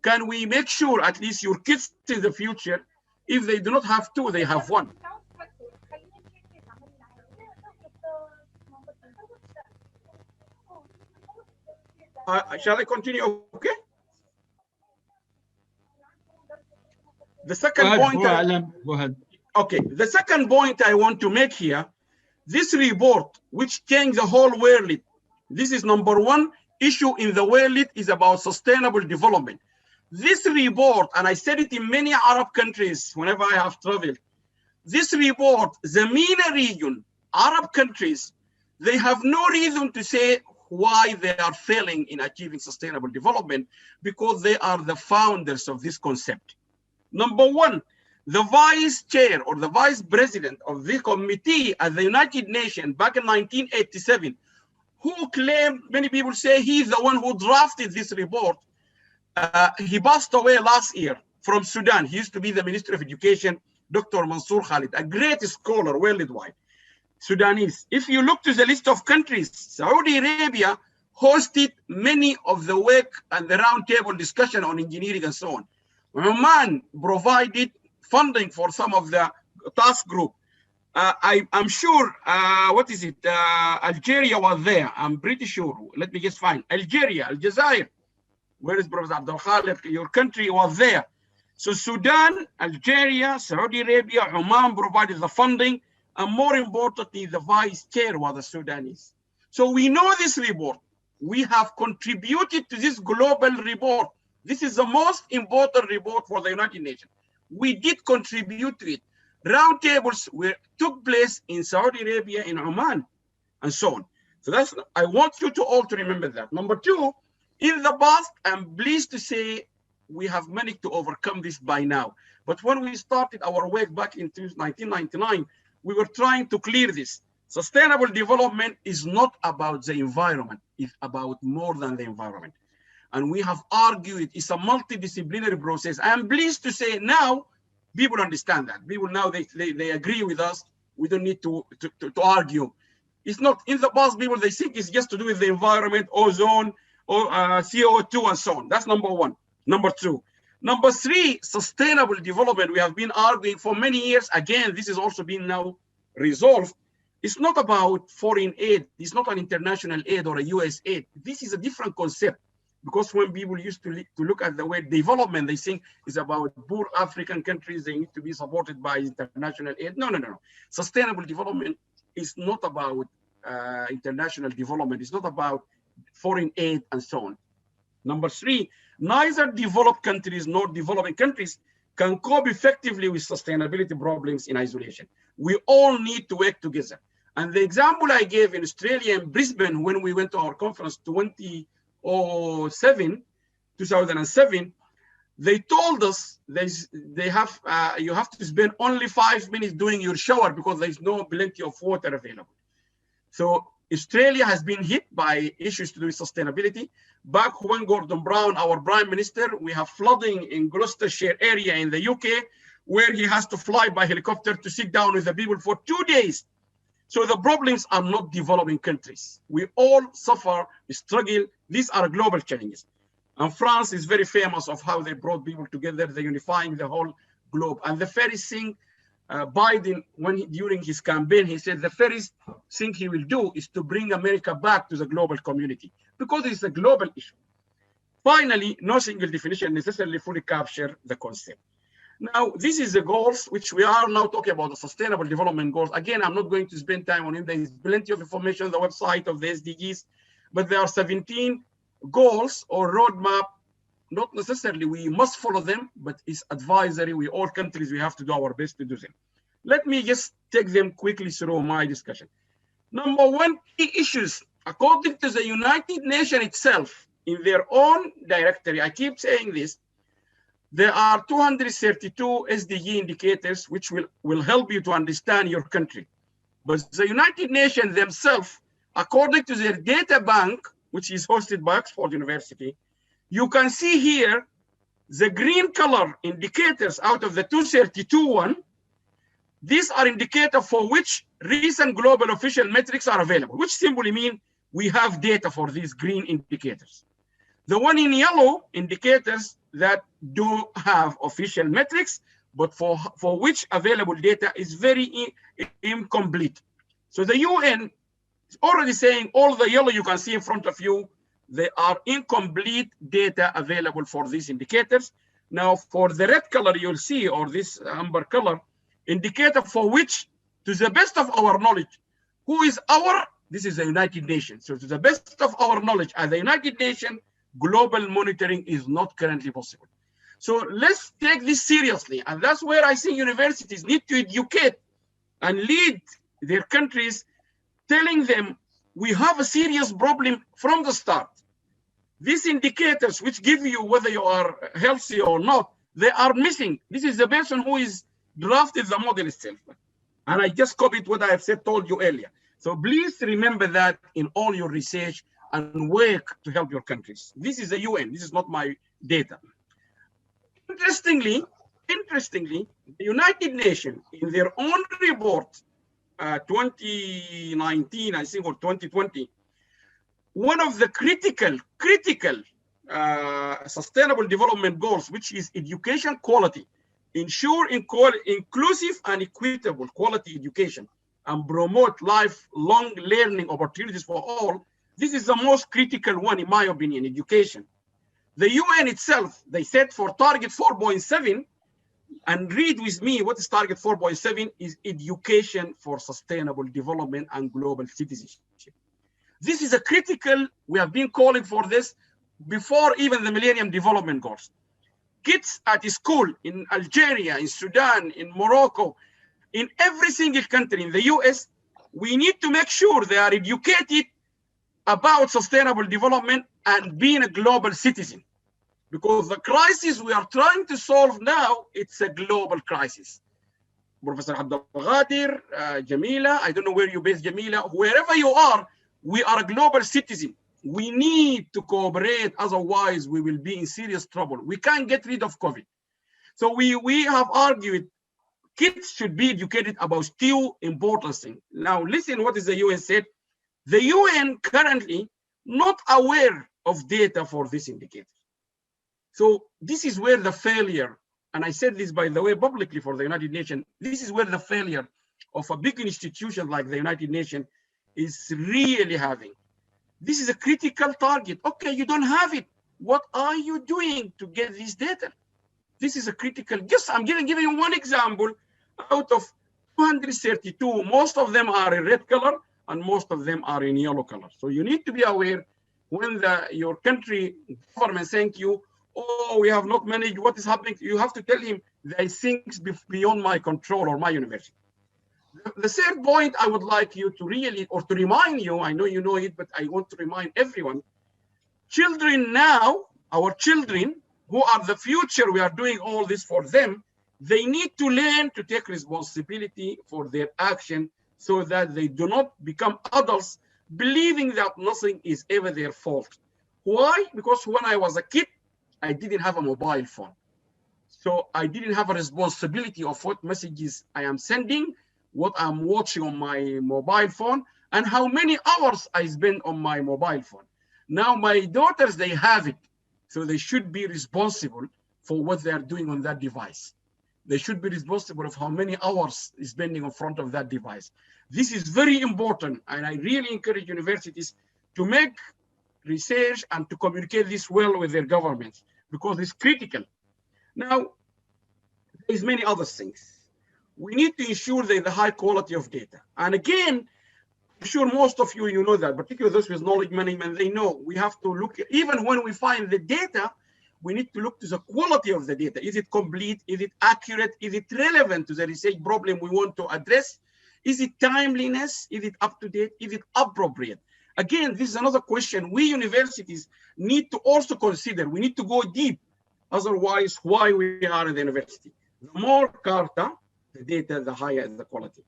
Can we make sure at least your kids in the future, if they do not have 2, they have 1? Shall I continue? Okay. The second point. Go ahead. Okay. The second point I want to make here, this report, which changed the whole world, this is number one issue in the world, is about sustainable development. This report, and I said it in many Arab countries whenever I have traveled, this report, the MENA region, Arab countries, they have no reason to say why they are failing in achieving sustainable development, because they are the founders of this concept. Number one, the vice chair or the vice president of the committee at the United Nations back in 1987, who claimed, many people say he's the one who drafted this report. He passed away last year from Sudan. He used to be the Minister of Education, Dr. Mansour Khalid, a great scholar worldwide, Sudanese. If you look to the list of countries, Saudi Arabia hosted many of the work and the roundtable discussion on engineering and so on. Oman provided funding for some of the task group. I'm sure, Algeria was there. I'm pretty sure. Let me just find. Algeria, Aljazair. Where is Professor Abdul Khaliq? Your country was there. So Sudan, Algeria, Saudi Arabia, Oman provided the funding. And more importantly, the vice chair was the Sudanese. So we know this report. We have contributed to this global report. This is the most important report for the United Nations. We did contribute to it. Roundtables took place in Saudi Arabia, in Oman, and so on. So I want you to all to remember that. Number two, in the past, I'm pleased to say we have managed to overcome this by now. But when we started our work back in 1999, we were trying to clear this. Sustainable development is not about the environment. It's about more than the environment. And we have argued it's a multidisciplinary process. I'm pleased to say now, people understand that. People now, they agree with us. We don't need to argue. It's not, in the past, people, they think it's just to do with the environment, ozone, or CO2 and so on. That's number one. Number two. Number three, sustainable development. We have been arguing for many years. Again, this is also being now resolved. It's not about foreign aid. It's not an international aid or a US aid. This is a different concept, because when people used to look at the word development, they think it's about poor African countries. They need to be supported by international aid. No. Sustainable development is not about international development. It's not about foreign aid and so on. Number three, neither developed countries nor developing countries can cope effectively with sustainability problems in isolation. We all need to work together. And the example I gave in Australia and Brisbane when we went to our conference 2007, they told us you have to spend only 5 minutes doing your shower because there's no plenty of water available. So Australia has been hit by issues to do with sustainability. Back when Gordon Brown, our Prime Minister, we have flooding in Gloucestershire area in the UK, where he has to fly by helicopter to sit down with the people for 2 days. So the problems are not developing countries. We all suffer, struggle. These are global challenges. And France is very famous of how they brought people together, they're unifying the whole globe. And the first thing Biden, during his campaign, he said the first thing he will do is to bring America back to the global community because it's a global issue. Finally, no single definition necessarily fully capture the concept. Now, this is the goals, which we are now talking about, the sustainable development goals. Again, I'm not going to spend time on it. There is plenty of information on the website of the SDGs, but there are 17 goals or roadmap. Not necessarily we must follow them, but it's advisory. We all countries, we have to do our best to do them. Let me just take them quickly through my discussion. Number one, key issues, according to the United Nations itself, in their own directory, I keep saying this, there are 232 SDG indicators which will help you to understand your country. But the United Nations themselves, according to their data bank, which is hosted by Oxford University, you can see here the green color indicators out of the 232 one. These are indicators for which recent global official metrics are available, which simply mean we have data for these green indicators. The one in yellow indicators that do have official metrics, but for which available data is very incomplete. So the UN is already saying all the yellow you can see in front of you, they are incomplete data available for these indicators. Now for the red color you'll see, or this amber color, indicator for which, to the best of our knowledge, this is the United Nations. So to the best of our knowledge, as the United Nations, global monitoring is not currently possible. So let's take this seriously. And that's where I think universities need to educate and lead their countries, telling them we have a serious problem from the start. These indicators which give you whether you are healthy or not, they are missing. This is the person who is drafted the model itself. And I just copied what I have told you earlier. So please remember that in all your research and work to help your countries. This is the UN, this is not my data. Interestingly, the United Nations, in their own report, 2019, I think, or 2020, one of the critical sustainable development goals, which is education quality, ensure inclusive and equitable quality education, and promote lifelong learning opportunities for all. This is the most critical one, in my opinion, education. The UN itself, they set for target 4.7, and read with me what is target 4.7 is education for sustainable development and global citizenship. This is a critical, we have been calling for this before even the Millennium Development Goals. Kids at school in Algeria, in Sudan, in Morocco, in every single country in the US, we need to make sure they are educated about sustainable development and being a global citizen. Because the crisis we are trying to solve now, it's a global crisis. Professor Abdul Ghadir, Jamila, I don't know where you based, Jamila, wherever you are, we are a global citizen. We need to cooperate, otherwise we will be in serious trouble. We can't get rid of COVID. So we have argued kids should be educated about two important things. Now listen what is the UN said. The UN currently not aware of data for this indicator. So this is where the failure, and I said this, by the way, publicly for the United Nations, this is where the failure of a big institution like the United Nations is really having. This is a critical target. Okay, you don't have it. What are you doing to get this data? This is a critical, just I'm giving you one example out of 232, most of them are in red color and most of them are in yellow color. So you need to be aware when your country government thank you, oh, we have not managed what is happening. You have to tell him there are things beyond my control or my university. The third point I would like you to really, or to remind you, I know you know it, but I want to remind everyone, children now, our children who are the future, we are doing all this for them, they need to learn to take responsibility for their action so that they do not become adults believing that nothing is ever their fault. Why? Because when I was a kid, I didn't have a mobile phone. So I didn't have a responsibility of what messages I am sending, what I'm watching on my mobile phone, and how many hours I spend on my mobile phone. Now my daughters, they have it, so they should be responsible for what they are doing on that device. They should be responsible of how many hours is spending in front of that device. This is very important, and I really encourage universities to make research and to communicate this well with their governments, because it's critical. Now, there's many other things. We need to ensure that the high quality of data. And again, I'm sure most of you know that, particularly those with knowledge management, they know we have to look, even when we find the data, we need to look to the quality of the data. Is it complete? Is it accurate? Is it relevant to the research problem we want to address? Is it timeliness? Is it up to date? Is it appropriate? Again, this is another question we universities need to also consider. We need to go deep. Otherwise, why we are in the university? The more carta, the data, the higher the quality.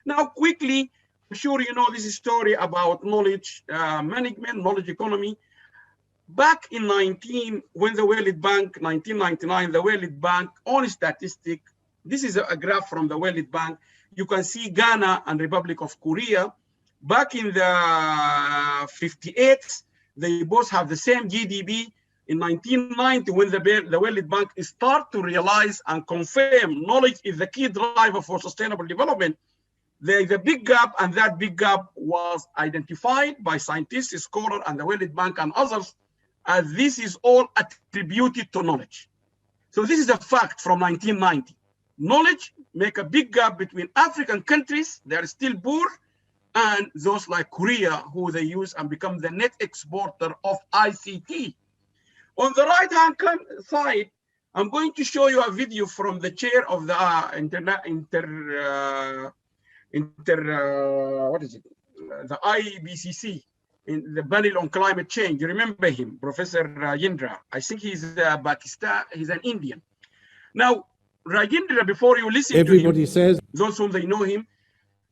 Now, quickly, I'm sure you know this story about knowledge management, knowledge economy. Back in when the World Bank, 1999, the World Bank on statistic, this is a graph from the World Bank. You can see Ghana and Republic of Korea. Back in the 58, they both have the same GDP. In 1990, when the World Bank start to realize and confirm knowledge is the key driver for sustainable development, there is a big gap, and that big gap was identified by scientists, scholars, and the World Bank and others, as this is all attributed to knowledge. So this is a fact from 1990. Knowledge make a big gap between African countries, they are still poor, and those like Korea, who they use and become the net exporter of ICT. On the right-hand side, I'm going to show you a video from the chair of the the IBCC, in the panel on climate change. You remember him, Professor Rajendra. I think he's Pakistan, he's an Indian. Now, Rajendra, before you listen everybody to him, says, those whom they know him,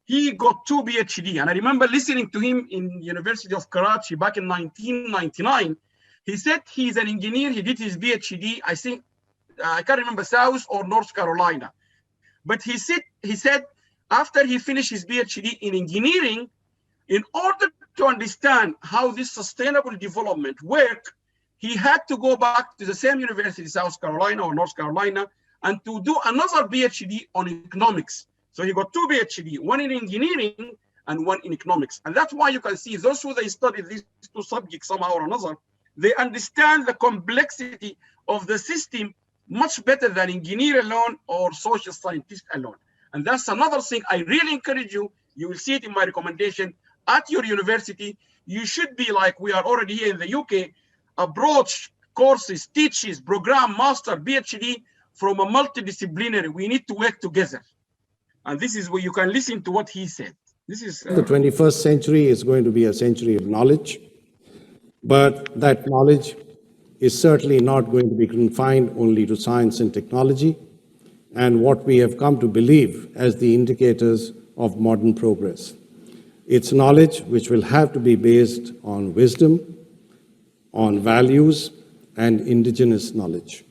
he got 2 PhD. And I remember listening to him in University of Karachi back in 1999. He said he's an engineer. He did his PhD, I think, I can't remember, South or North Carolina. But he said after he finished his PhD in engineering, in order to understand how this sustainable development work, he had to go back to the same university, South Carolina or North Carolina, and to do another PhD on economics. So he got 2 PhD, one in engineering and one in economics. And that's why you can see those who they study these 2 subjects somehow or another, they understand the complexity of the system much better than engineer alone or social scientist alone. And that's another thing I really encourage you. You will see it in my recommendation at your university. You should be like we are already here in the UK, approach courses, teaches, program, master, PhD from a multidisciplinary. We need to work together. And this is where you can listen to what he said. This is the 21st century is going to be a century of knowledge, but that knowledge is certainly not going to be confined only to science and technology and what we have come to believe as the indicators of modern progress. It's knowledge which will have to be based on wisdom, on values, and indigenous knowledge.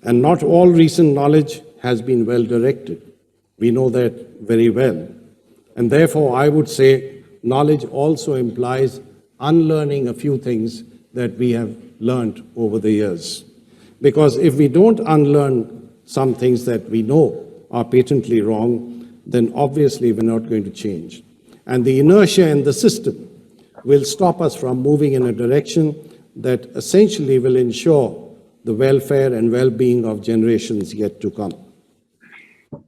And not all recent knowledge has been well directed. We know that very well. And therefore, I would say knowledge also implies unlearning a few things that we have learned over the years. Because if we don't unlearn some things that we know are patently wrong, then obviously we're not going to change. And the inertia in the system will stop us from moving in a direction that essentially will ensure the welfare and well-being of generations yet to come.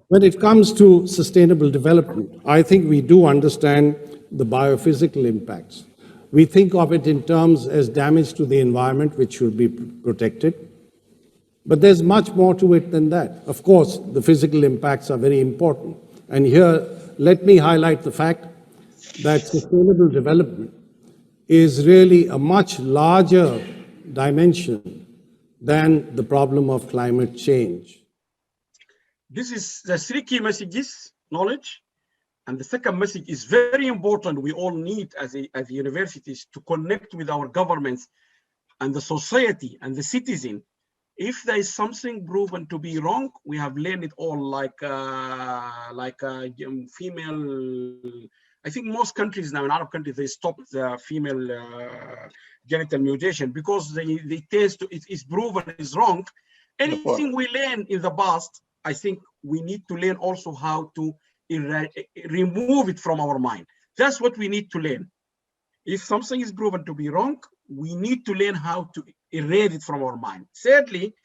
When it comes to sustainable development, I think we do understand the biophysical impacts. We think of it in terms as damage to the environment, which should be protected. But there's much more to it than that. Of course, the physical impacts are very important. And here, let me highlight the fact that sustainable development is really a much larger dimension than the problem of climate change. This is the 3 key messages: knowledge. And the second message is very important. We all need as universities to connect with our governments and the society and the citizen If there is something proven to be wrong, we have learned it all, like female. I think most countries now, in Arab countries, they stopped the female genital mutilation because they test to, it is proven is wrong. Anything we learn in the past, I think we need to learn also how to remove it from our mind. That's what we need to learn. If something is proven to be wrong, we need to learn how to erase it from our mind. Thirdly,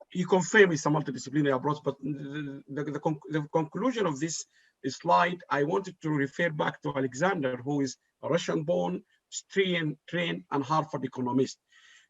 he confirmed it's a multidisciplinary approach, but the conclusion of this slide, I wanted to refer back to Alexander, who is a Russian-born, trained, and Harvard economist.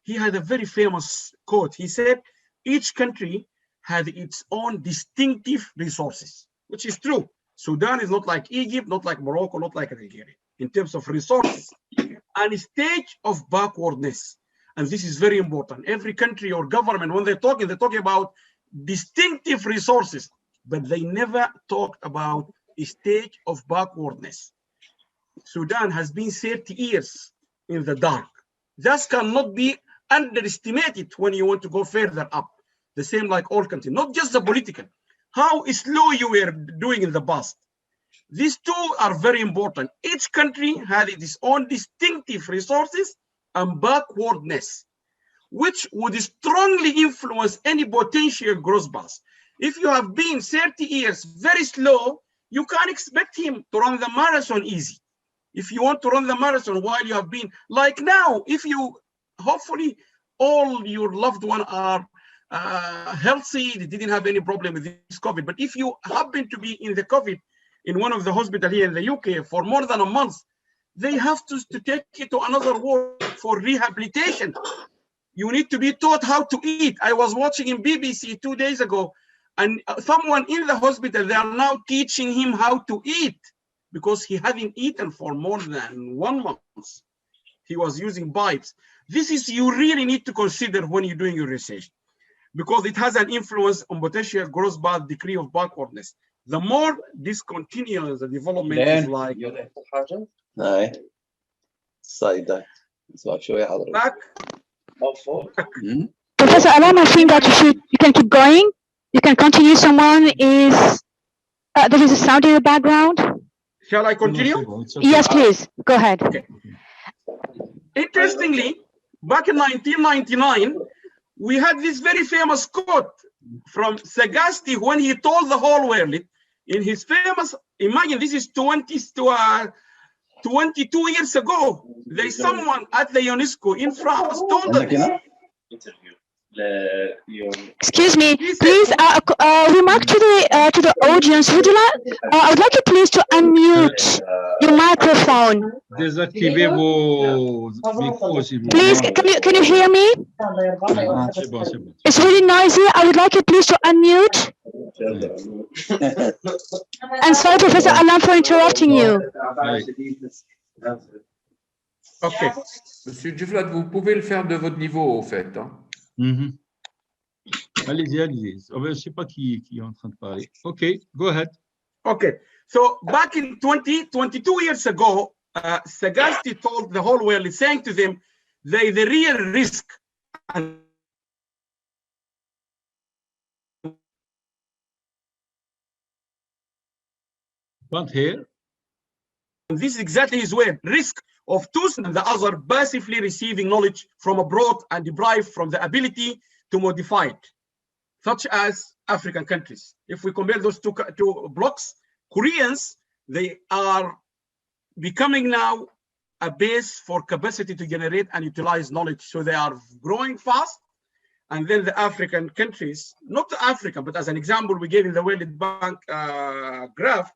He had a very famous quote. He said, each country had its own distinctive resources, which is true. Sudan is not like Egypt, not like Morocco, not like Nigeria in terms of resources, and a stage of backwardness. And this is very important. Every country or government, when they're talking about distinctive resources, but they never talked about a stage of backwardness. Sudan has been 30 years in the dark. That cannot be underestimated when you want to go further up. The same like all countries, not just the political. How slow you were doing in the past. These two are very important. Each country had its own distinctive resources and backwardness, which would strongly influence any potential growth path. If you have been 30 years very slow, you can't expect him to run the marathon easy. If you want to run the marathon while you have been, like now, if you, hopefully all your loved ones are healthy, they didn't have any problem with this COVID, but if you happen to be in the COVID in one of the hospitals here in the UK for more than a month, they have to take you to another ward for rehabilitation. You need to be taught how to eat. I was watching in BBC 2 days ago, and someone in the hospital, they are now teaching him how to eat because he hadn't eaten for more than 1 month. He was using pipes. This is, you really need to consider when you're doing your research, because it has an influence on potential growth path, degree of backwardness. The more this continues, the development is like back. Professor Allam, I think that you can keep going. You can continue. Someone is there is a sound in the background. Shall I continue? Yes, please. Go ahead. Okay. Interestingly, back in 1999, we had this very famous quote from Sagasti when he told the whole world in his famous, imagine this is 22 years ago, there is someone at the UNESCO in France told us. Excuse me, please remark to the audience. Would you like? I would like you please to unmute your microphone. Désactivez vos micros, s'il vous plaît. Please, can you hear me? C'est bon, c'est bon. It's really noisy. I would like you please to unmute. And sorry, Professor Allam, for interrupting you. Okay. Monsieur Duflat, vous pouvez le faire de votre niveau, au fait. Hein. Allez-y, allez-y. Je ne sais pas qui est en train de parler. OK, go ahead. Okay, so back in 22 years ago, Sagasti told the whole world, saying to them, the real risk. Can't hear. And this is exactly his word, risk of two and the other passively receiving knowledge from abroad and deprived from the ability to modify it, such as African countries. If we compare those two blocks, Koreans, they are becoming now a base for capacity to generate and utilize knowledge. So they are growing fast. And then the African countries, not the African, but as an example we gave in the World Bank graph,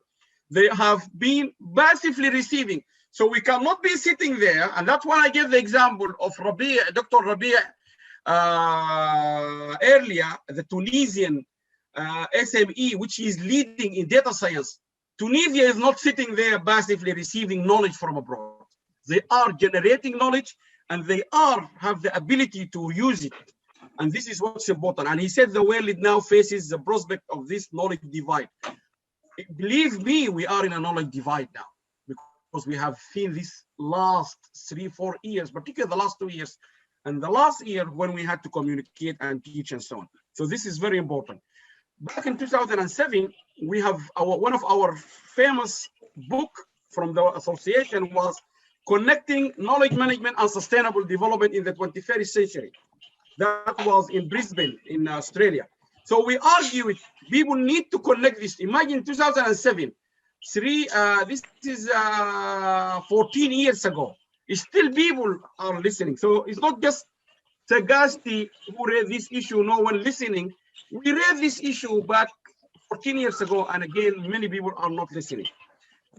they have been passively receiving. So we cannot be sitting there. And that's why I gave the example of Dr. Rabia earlier, the Tunisian SME, which is leading in data science. Tunisia is not sitting there passively receiving knowledge from abroad. They are generating knowledge and they have the ability to use it. And this is what's important. And he said the world now faces the prospect of this knowledge divide. Believe me, we are in a knowledge divide now, because we have seen this last 3-4 years, particularly the last 2 years, and the last year when we had to communicate and teach and so on. So this is very important. Back in 2007, we have one of our famous book from the association was Connecting Knowledge Management and Sustainable Development in the 21st Century. That was in Brisbane, in Australia. So we argued people need to connect this. Imagine 2007, this is 14 years ago. Still people are listening. So it's not just Sagasti who raised this issue, no one listening. We raised this issue back 14 years ago, and again, many people are not listening.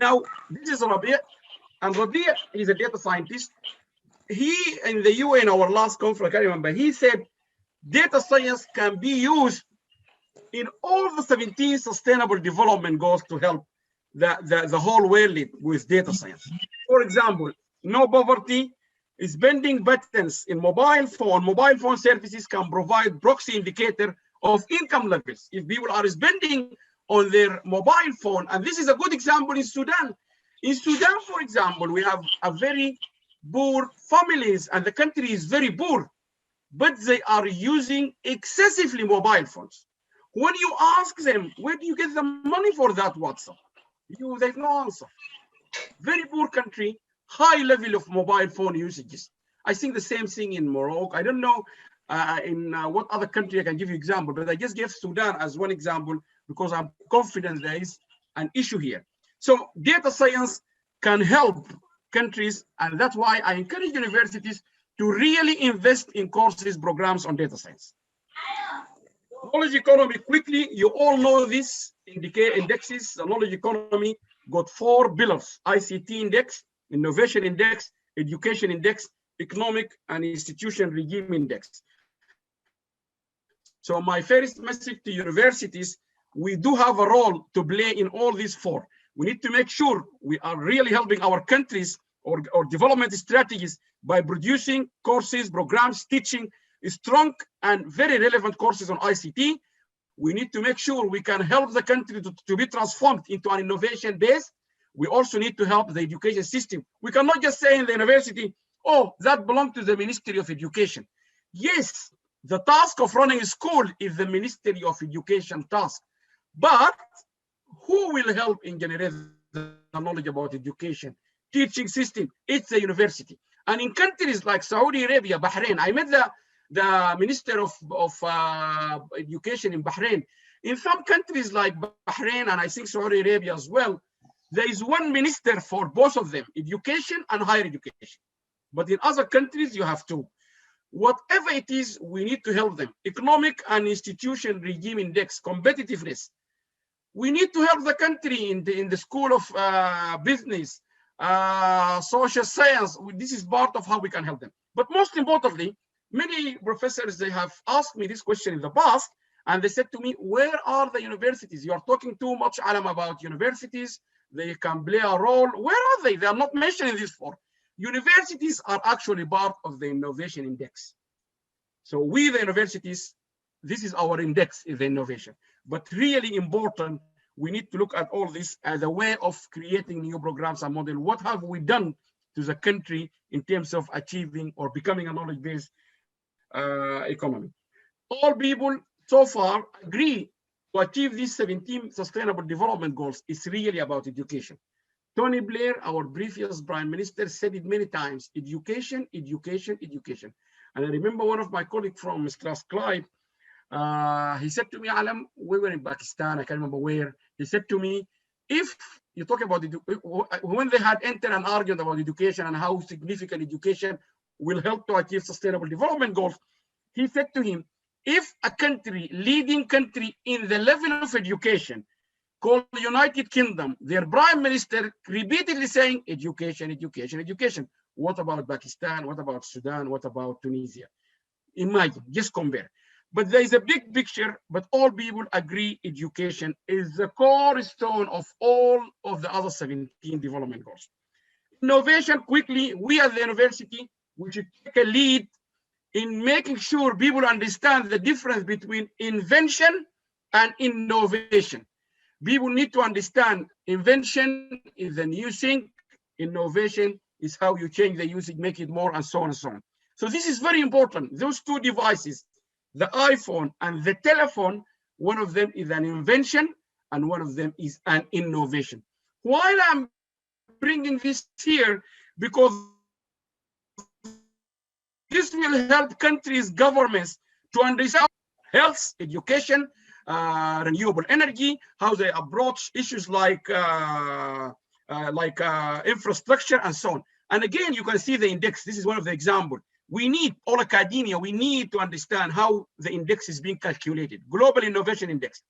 Now, this is Rabi', and Rabi' is a data scientist. He, in the UN, our last conference, I can't remember, he said data science can be used in all the 17 sustainable development goals to help the whole world with data science. For example, no poverty is bending buttons in mobile phone. Mobile phone services can provide proxy indicator of income levels. If people are spending on their mobile phone, and this is a good example in Sudan. In Sudan, for example, we have a very poor families and the country is very poor, but they are using excessively mobile phones. When you ask them, where do you get the money for that WhatsApp? They have no answer. Very poor country, high level of mobile phone usages. I think the same thing in Morocco. I don't know in what other country I can give you example, but I just gave Sudan as one example because I'm confident there is an issue here. So data science can help countries, and that's why I encourage universities to really invest in courses, programs on data science. Knowledge economy, quickly, you all know this indexes. The knowledge economy got 4 pillars: ICT index, innovation index, education index, economic and institution regime index. So my first message to universities, we do have a role to play in all these 4. We need to make sure we are really helping our countries or development strategies by producing courses, programs, teaching strong and very relevant courses on ICT. We need to make sure we can help the country to be transformed into an innovation base. We also need to help the education system. We cannot just say in the university, oh, that belongs to the Ministry of Education. Yes, the task of running a school is the Ministry of Education task, but who will help in generating the knowledge about education? Teaching system, it's the university. And in countries like Saudi Arabia, Bahrain, I met the Minister of Education in Bahrain. In some countries like Bahrain and I think Saudi Arabia as well, there is one minister for both of them, education and higher education. But in other countries, you have 2. Whatever it is, we need to help them. Economic and institution regime index, competitiveness. We need to help the country in the school of business, social science. This is part of how we can help them. But most importantly, many professors, they have asked me this question in the past, and they said to me, where are the universities? You are talking too much, Allam, about universities. They can play a role. Where are they? They are not mentioned in this 4. Universities are actually part of the innovation index. So we, the universities, this is our index, is the innovation. But really important, we need to look at all this as a way of creating new programs and model. What have we done to the country in terms of achieving or becoming a knowledge-based economy? All people so far agree to achieve these 17 sustainable development goals is really about education. Tony Blair, our previous prime minister, said it many times: education, education, education. And I remember one of my colleagues from Strathclyde, he said to me, Allam, we were in Pakistan, I can't remember where. He said to me, if you talk about it, when they had entered an argument about education and how significant education will help to achieve sustainable development goals, he said to him, if a country, leading country in the level of education, called the United Kingdom, their prime minister repeatedly saying education, education, education. What about Pakistan? What about Sudan? What about Tunisia? Imagine, just compare. But there is a big picture, but all people agree education is the cornerstone of all of the other 17 development goals. Innovation, quickly, we as the university, we should take a lead in making sure people understand the difference between invention and innovation. People need to understand invention is a new thing, innovation is how you change the usage, make it more, and so on and so on. So this is very important. Those two devices, the iPhone and the telephone, one of them is an invention and one of them is an innovation. While I'm bringing this here, because this will help countries, governments to understand health, education, renewable energy, how they approach issues like infrastructure and so on. And again, you can see the index. This is one of the examples. We need, all academia, we need to understand how the index is being calculated. Global Innovation Index.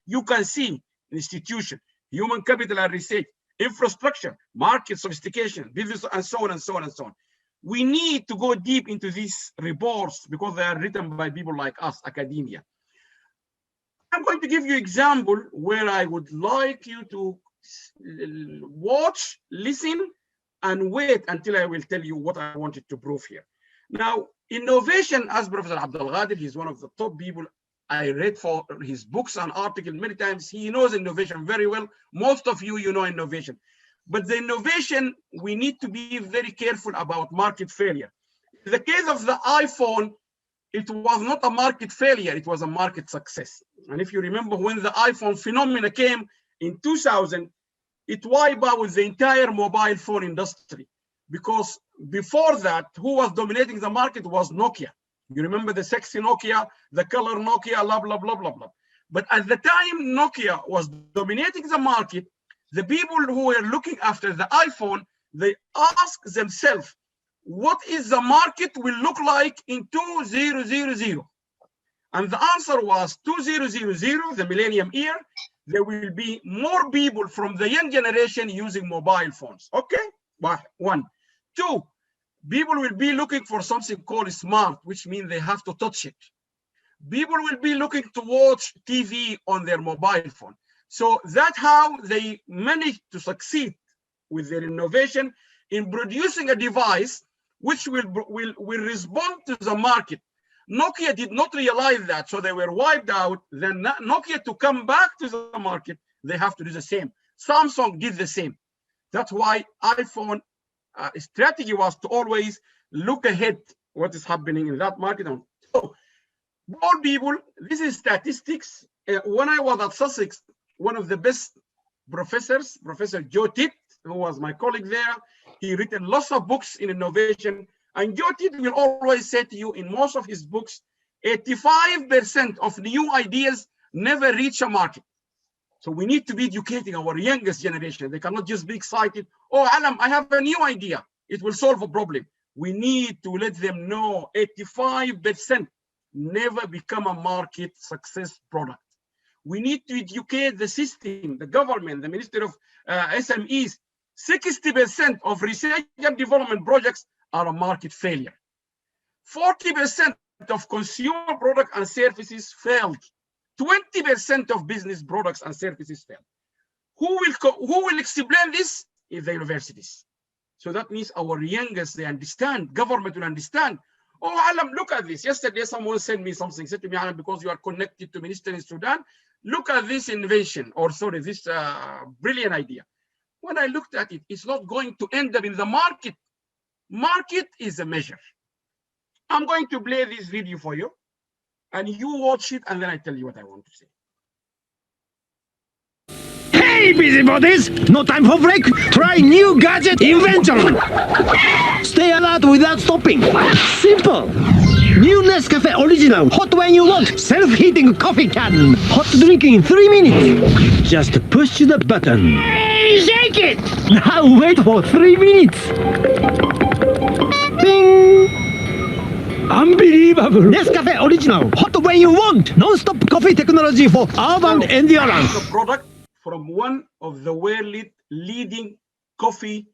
You can see institution, human capital and research, infrastructure, market sophistication, business, and so on and so on and so on. We need to go deep into these reports because they are written by people like us, academia. I'm going to give you an example where I would like you to watch, listen, and wait until I will tell you what I wanted to prove here. Now, innovation, as Professor Abdul Ghadir, he's one of the top people I read for his books and articles many times. He knows innovation very well. Most of you, know innovation. But the innovation, we need to be very careful about market failure. In the case of the iPhone, it was not a market failure, it was a market success. And if you remember when the iPhone phenomena came in 2000, it wiped out the entire mobile phone industry. Because before that, who was dominating the market was Nokia. You remember the sexy Nokia, the color Nokia, blah, blah, blah, blah, blah. But at the time Nokia was dominating the market, the people who were looking after the iPhone, they asked themselves, what is the market will look like in 2000? And the answer was 2000, the millennium year, there will be more people from the young generation using mobile phones. Okay, one. Two, people will be looking for something called smart, which means they have to touch it. People will be looking to watch TV on their mobile phone. So that's how they managed to succeed with their innovation in producing a device which will respond to the market. Nokia did not realize that, so they were wiped out. Then Nokia, to come back to the market, they have to do the same. Samsung did the same. That's why iPhone strategy was to always look ahead what is happening in that market. So, all people, this is statistics. When I was at Sussex, one of the best professors, Professor Joe Titt, who was my colleague there, he written lots of books in innovation. And Joe Titt will always say to you in most of his books, 85% of new ideas never reach a market. So we need to be educating our youngest generation. They cannot just be excited. Oh, Allam, I have a new idea. It will solve a problem. We need to let them know 85% never become a market success product. We need to educate the system, the government, the Ministry of SMEs. 60% of research and development projects are a market failure. 40% of consumer products and services failed. 20% of business products and services fail. Who will explain this? Is the universities. So that means our youngest, they understand, government will understand. Oh, Allam, look at this. Yesterday, someone sent me something, said to me, Allam, because you are connected to minister in Sudan, look at this invention, or sorry, this brilliant idea. When I looked at it, it's not going to end up in the market. Market is a measure. I'm going to play this video for you, and you watch it, and then I tell you what I want to say. Hey, busybodies! No time for break! Try new gadget invention! Stay alert without stopping! Simple! New Nescafe Original, hot when you want, self-heating coffee can! Hot drinking in 3 minutes! Just push the button. Hey, shake it! Now wait for 3 minutes! Bing! Unbelievable! Nescafe Original, hot when you want! Non-stop coffee technology for urban endurance! The product from one of the world leading coffee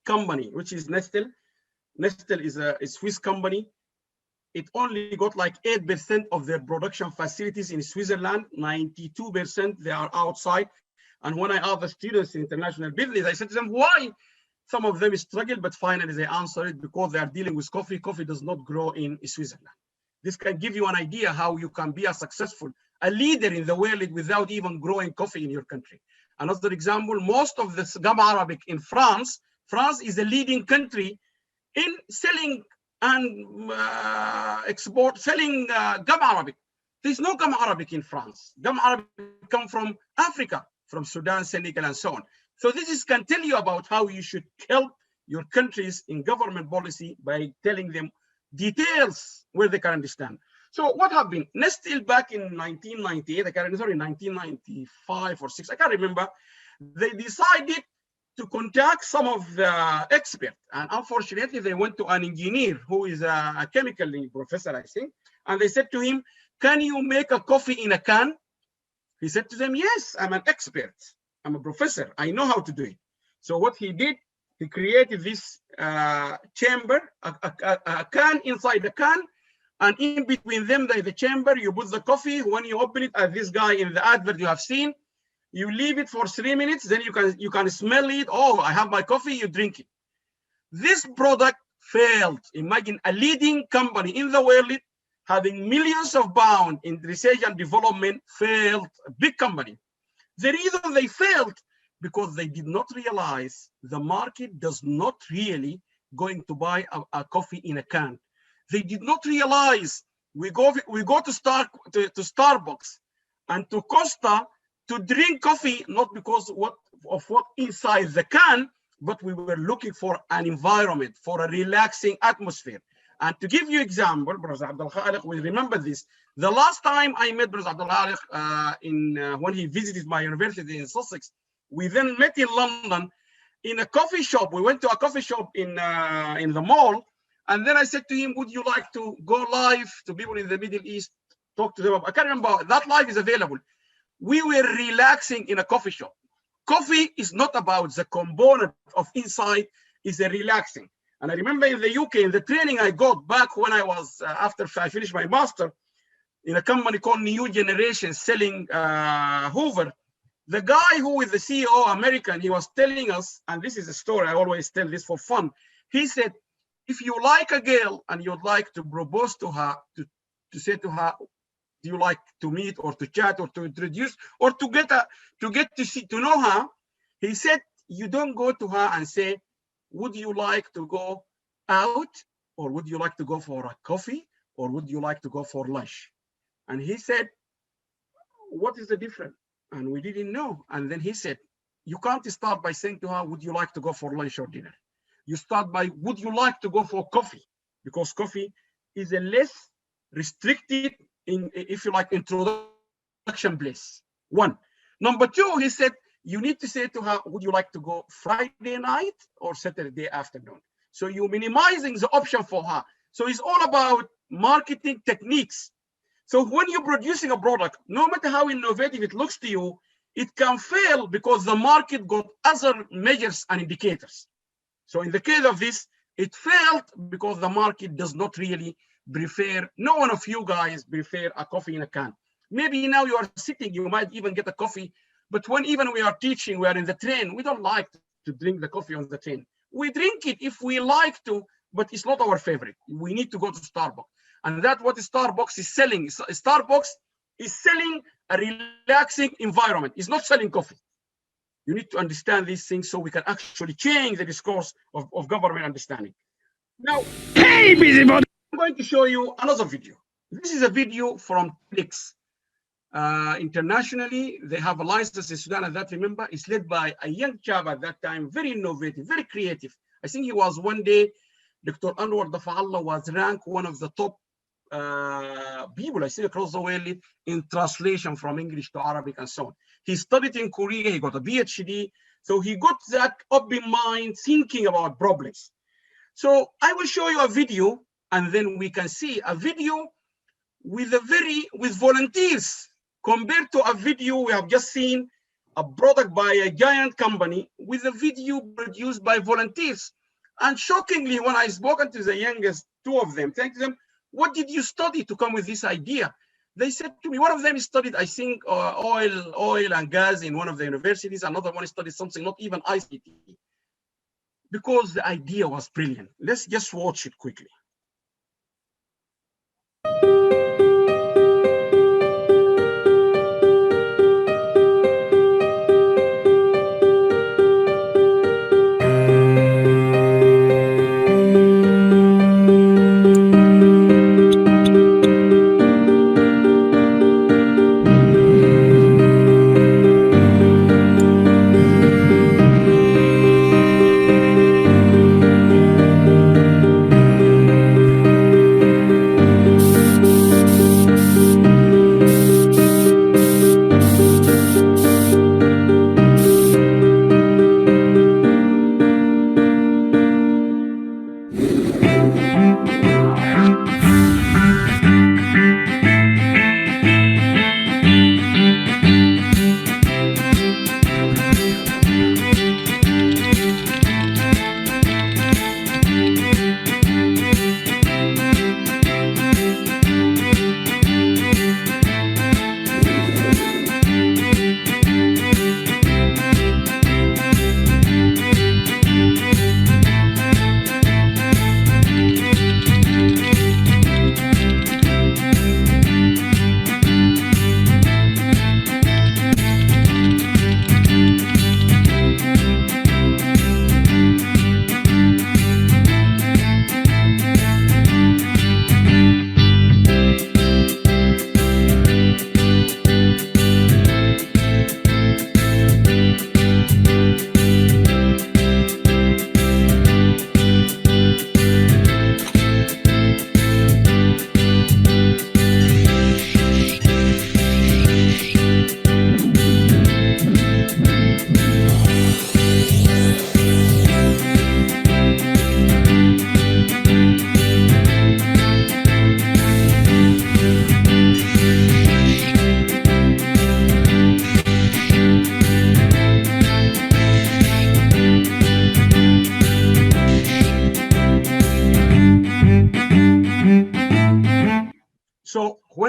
company, which is Nestle. Nestle is a Swiss company. It only got like 8% of their production facilities in Switzerland. 92% they are outside. And when I asked the students in international business, I said to them, why? Some of them struggle, but finally they answered it because they are dealing with coffee. Coffee does not grow in Switzerland. This can give you an idea how you can be a leader in the world without even growing coffee in your country. Another example, most of the Gamma Arabic in France is a leading country in selling and selling gum Arabic. There's no gum Arabic in France. Gum Arabic come from Africa, from Sudan, Senegal, and so on. So this can tell you about how you should help your countries in government policy by telling them details where they can understand. So what happened? Nestle back in 1998, sorry, 1995 or 6, I can't remember, they decided to contact some of the experts. And unfortunately, they went to an engineer who is a chemical professor, I think. And they said to him, can you make a coffee in a can? He said to them, yes, I'm an expert. I'm a professor. I know how to do it. So what he did, he created this chamber, a can inside the can, and in between them, the chamber, you put the coffee. When you open it, as this guy in the advert you have seen, you leave it for 3 minutes, then you can smell it. Oh, I have my coffee, you drink it. This product failed. Imagine a leading company in the world having millions of pounds in research and development failed, a big company. The reason they failed, because they did not realize the market does not really going to buy a coffee in a can. They did not realize we go to Starbucks and to Costa to drink coffee, not because of what inside the can, but we were looking for an environment, for a relaxing atmosphere. And to give you example, Brother Abdul Khaliq will remember this. The last time I met Brother Abdul Khaliq when he visited my university in Sussex, we then met in London in a coffee shop. We went to a coffee shop in the mall. And then I said to him, would you like to go live to people in the Middle East, talk to them? I can't remember, that live is available. We were relaxing in a coffee shop. Coffee is not about the component of inside, it's a relaxing. And I remember in the UK, in the training I got back when I was, after I finished my master, in a company called New Generation selling Hoover, the guy who is the CEO, American, he was telling us, and this is a story, I always tell this for fun. He said, if you like a girl and you'd like to propose to her, to say to her, do you like to meet or to chat or to introduce or to get to know her, he said, you don't go to her and say, would you like to go out, or would you like to go for a coffee, or would you like to go for lunch? And he said, what is the difference? And we didn't know. And then he said, you can't start by saying to her, would you like to go for lunch or dinner? You start by, would you like to go for coffee? Because coffee is a less restricted, if you like, introduction place. One. Number two, he said, you need to say to her, would you like to go Friday night or Saturday afternoon? So you're minimizing the option for her. So it's all about marketing techniques. So when you're producing a product, no matter how innovative it looks to you, it can fail because the market got other measures and indicators. So in the case of this, it failed because the market does not really prefer, no one of you guys prefer a coffee in a can. Maybe now you are sitting, you might even get a coffee, but when even we are teaching, we are in the train, we don't like to drink the coffee on the train. We drink it if we like to, but it's not our favorite. We need to go to Starbucks. And that's what Starbucks is selling. Starbucks is selling a relaxing environment. It's not selling coffee. You need to understand these things so we can actually change the discourse of government understanding. Now, Hey, busybody! I'm going to show you another video. This is a video from Flix. Internationally, they have a license in Sudan, and that, remember, is led by a young chap at that time, very innovative, very creative. I think he was one day, Dr. Anwar Dafa'allah was ranked one of the top people, I think, across the world in translation from English to Arabic and so on. He studied in Korea, he got a PhD, so he got that open mind, thinking about problems. So I will show you a video, and then we can see a video with volunteers, compared to a video we have just seen, a product by a giant company, with a video produced by volunteers. And shockingly, when I spoken to the youngest two of them, thank them, what did you study to come with this idea? They said to me, one of them studied, I think, oil and gas in one of the universities. Another one studied something, not even ICT, because the idea was brilliant. Let's just watch it quickly.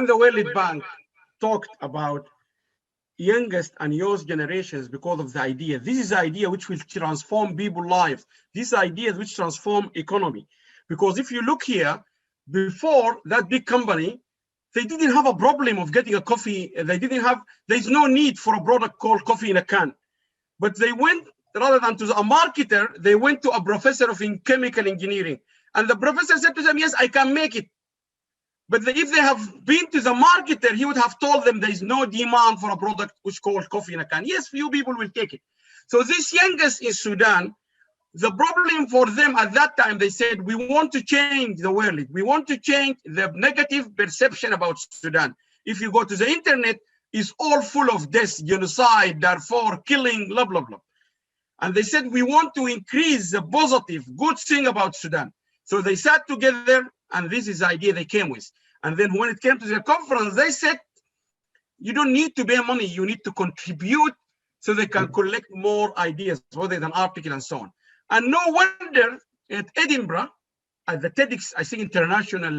when the World Bank talked about youngest and youth generations because of the idea, this is the idea which will transform people's lives. These ideas which transform economy. Because if you look here, before that big company, they didn't have a problem of getting a coffee. There's no need for a product called coffee in a can. But they went, rather than to a marketer, they went to a professor of chemical engineering. And the professor said to them, yes, I can make it. But if they have been to the marketer, he would have told them there is no demand for a product which is called coffee in a can. Yes, few people will take it. So this youngest in Sudan, the problem for them at that time, they said, we want to change the world. We want to change the negative perception about Sudan. If you go to the internet, it's all full of death, genocide, Darfur, killing, blah, blah, blah. And they said, we want to increase the positive, good thing about Sudan. So they sat together, and this is the idea they came with. And then when it came to the conference, they said, you don't need to pay money, you need to contribute so they can collect more ideas, rather than article and so on. And no wonder at Edinburgh, at the TEDx, I think international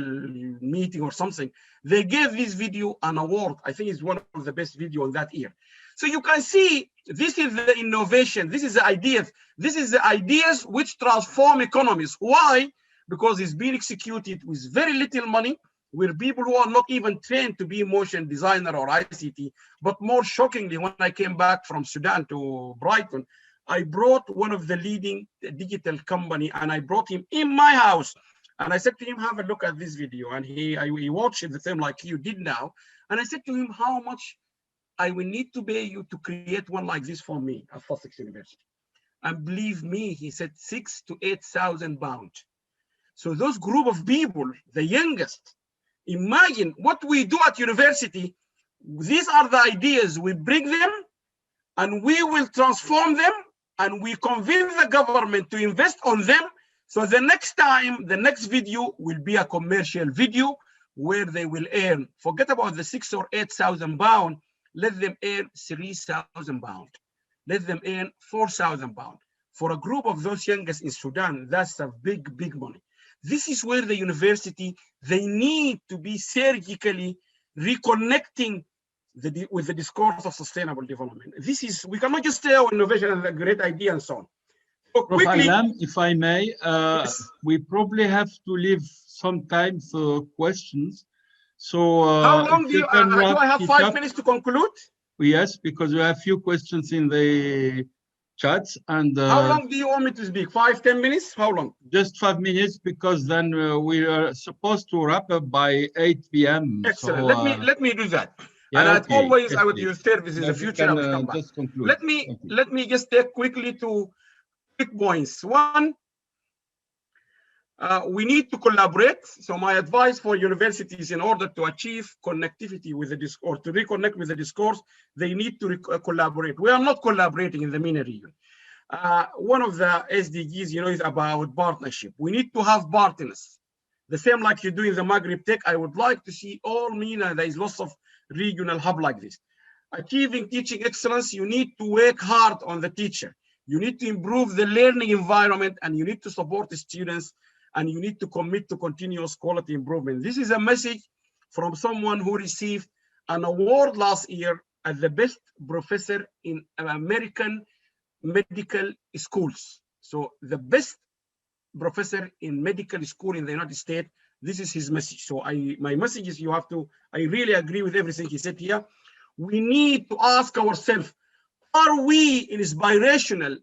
meeting or something, they gave this video an award. I think it's one of the best videos on that year. So you can see, this is the innovation. This is the ideas. This is the ideas which transform economies. Why? Because it's being executed with very little money, with people who are not even trained to be motion designer or ICT. But more shockingly, when I came back from Sudan to Brighton, I brought one of the leading digital company, and I brought him in my house. And I said to him, have a look at this video. And he watched it the same like you did now. And I said to him, how much I will need to pay you to create one like this for me at Sussex University. And believe me, he said 6,000 to 8,000 pounds. So those group of people, the youngest, imagine what we do at university. These are the ideas, we bring them and we will transform them, and we convince the government to invest on them. So the next time, the next video will be a commercial video where they will earn, forget about the 6,000 or 8,000 pounds, let them earn 3,000 pounds. Let them earn 4,000 pounds. For a group of those youngest in Sudan, that's a big, big money. This is where the university, they need to be surgically reconnecting with the discourse of sustainable development. This is, we cannot just say innovation and a great idea and so on. So Prof. quickly, Allam, if I may, yes. we probably have to leave some time for questions. So How long if do you, can do wrap I have it 5 up. minutes to conclude? Yes, because we have few questions in the chats. And How long do you want me to speak? 5, 10 minutes? How long? just 5 minutes, because then we are supposed to wrap up by 8 p.m. Excellent. So, let me do that. yeah, And as okay. always, Yes, I would please. use service in the Then we future. can, I will come back. just conclude. Let me just take quickly to quick points. One, we need to collaborate. So my advice for universities, in order to achieve connectivity with the discourse, to reconnect with the discourse, they need to collaborate. We are not collaborating in the MENA region. One of the SDGs, is about partnership. We need to have partners. The same like you do in the Maghreb Tech. I would like to see all MENA, there is lots of regional hub like this. Achieving teaching excellence, you need to work hard on the teacher. You need to improve the learning environment, and you need to support the students, and you need to commit to continuous quality improvement. This is a message from someone who received an award last year as the best professor in American medical schools. So the best professor in medical school in the United States, this is his message. So my message is, I really agree with everything he said here. We need to ask ourselves, are we inspirational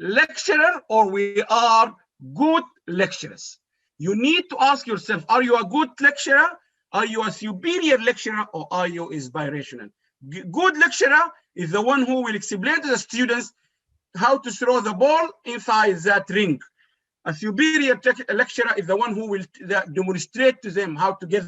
lecturer or we are good lecturers? You need to ask yourself, are you a good lecturer? Are you a superior lecturer, or are you inspirational? Good lecturer is the one who will explain to the students how to throw the ball inside that ring. A superior lecturer is the one who will demonstrate to them how to get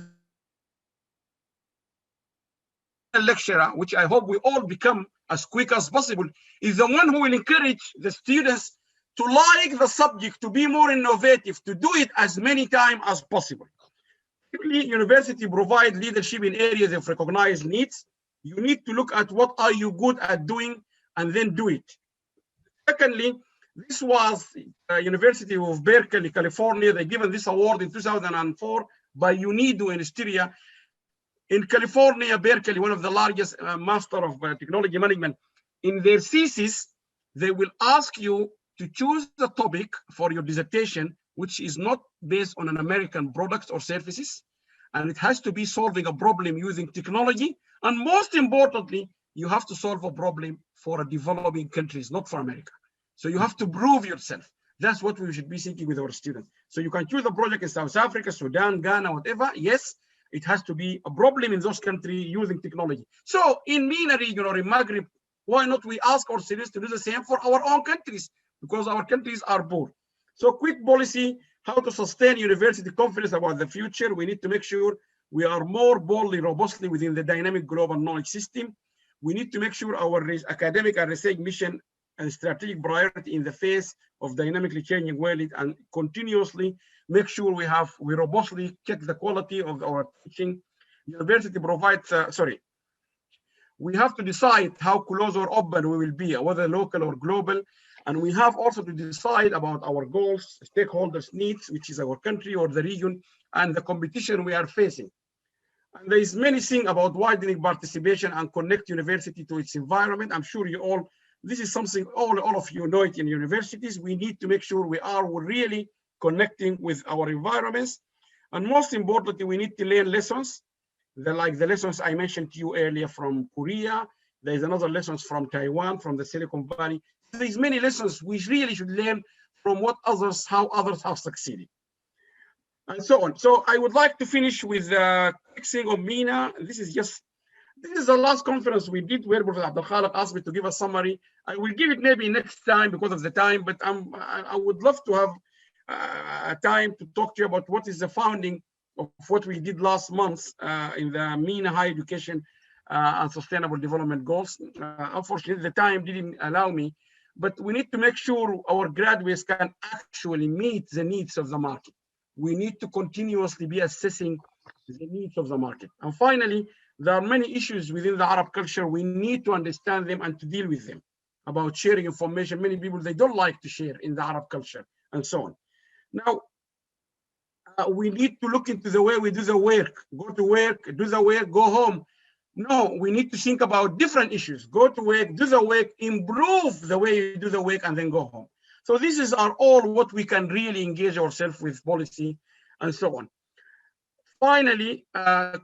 a lecturer, which I hope we all become as quick as possible, is the one who will encourage the students to like the subject, to be more innovative, to do it as many times as possible. University provide leadership in areas of recognized needs. You need to look at what are you good at doing and then do it. Secondly, this was University of Berkeley, California. They given this award in 2004 by UNIDO in Styria. In California, Berkeley, one of the largest master of technology management, in their thesis, they will ask you to choose the topic for your dissertation, which is not based on an American products or services, and it has to be solving a problem using technology. And most importantly, you have to solve a problem for a developing countries, not for America. So you have to prove yourself. That's what we should be thinking with our students. So you can choose a project in South Africa, Sudan, Ghana, whatever. Yes, it has to be a problem in those countries using technology. So in MENA region or in Maghreb, why not we ask our students to do the same for our own countries? Because our countries are poor. So quick policy, how to sustain university confidence about the future. We need to make sure we are more boldly, robustly within the dynamic global knowledge system. We need to make sure our academic and research mission and strategic priority in the face of dynamically changing world, and continuously make sure we robustly check the quality of our teaching. University provides, we have to decide how close or open we will be, whether local or global. And we have also to decide about our goals, stakeholders' needs, which is our country or the region, and the competition we are facing. And there is many things about widening participation and connect university to its environment. I'm sure you all, this is something all of you know it in universities. We need to make sure we are really connecting with our environments. And most importantly, we need to learn lessons, like the lessons I mentioned to you earlier from Korea. There's another lessons from Taiwan, from the Silicon Valley. There's many lessons we really should learn from how others have succeeded, and so on. So I would like to finish with a quick thing on MENA. This is the last conference we did where Professor Abdul Khaliq asked me to give a summary. I will give it maybe next time because of the time, but I would love to have a time to talk to you about what is the founding of what we did last month in the MENA higher education and sustainable development goals. Unfortunately, the time didn't allow me, but we need to make sure our graduates can actually meet the needs of the market. We need to continuously be assessing the needs of the market. And finally, there are many issues within the Arab culture. We need to understand them and to deal with them. About sharing information, many people, they don't like to share in the Arab culture and so on. Now, we need to look into the way we do the work. Go to work, do the work, go home. No, we need to think about different issues. Go to work, do the work, improve the way you do the work, and then go home. So this are all what we can really engage ourselves with policy and so on. Finally,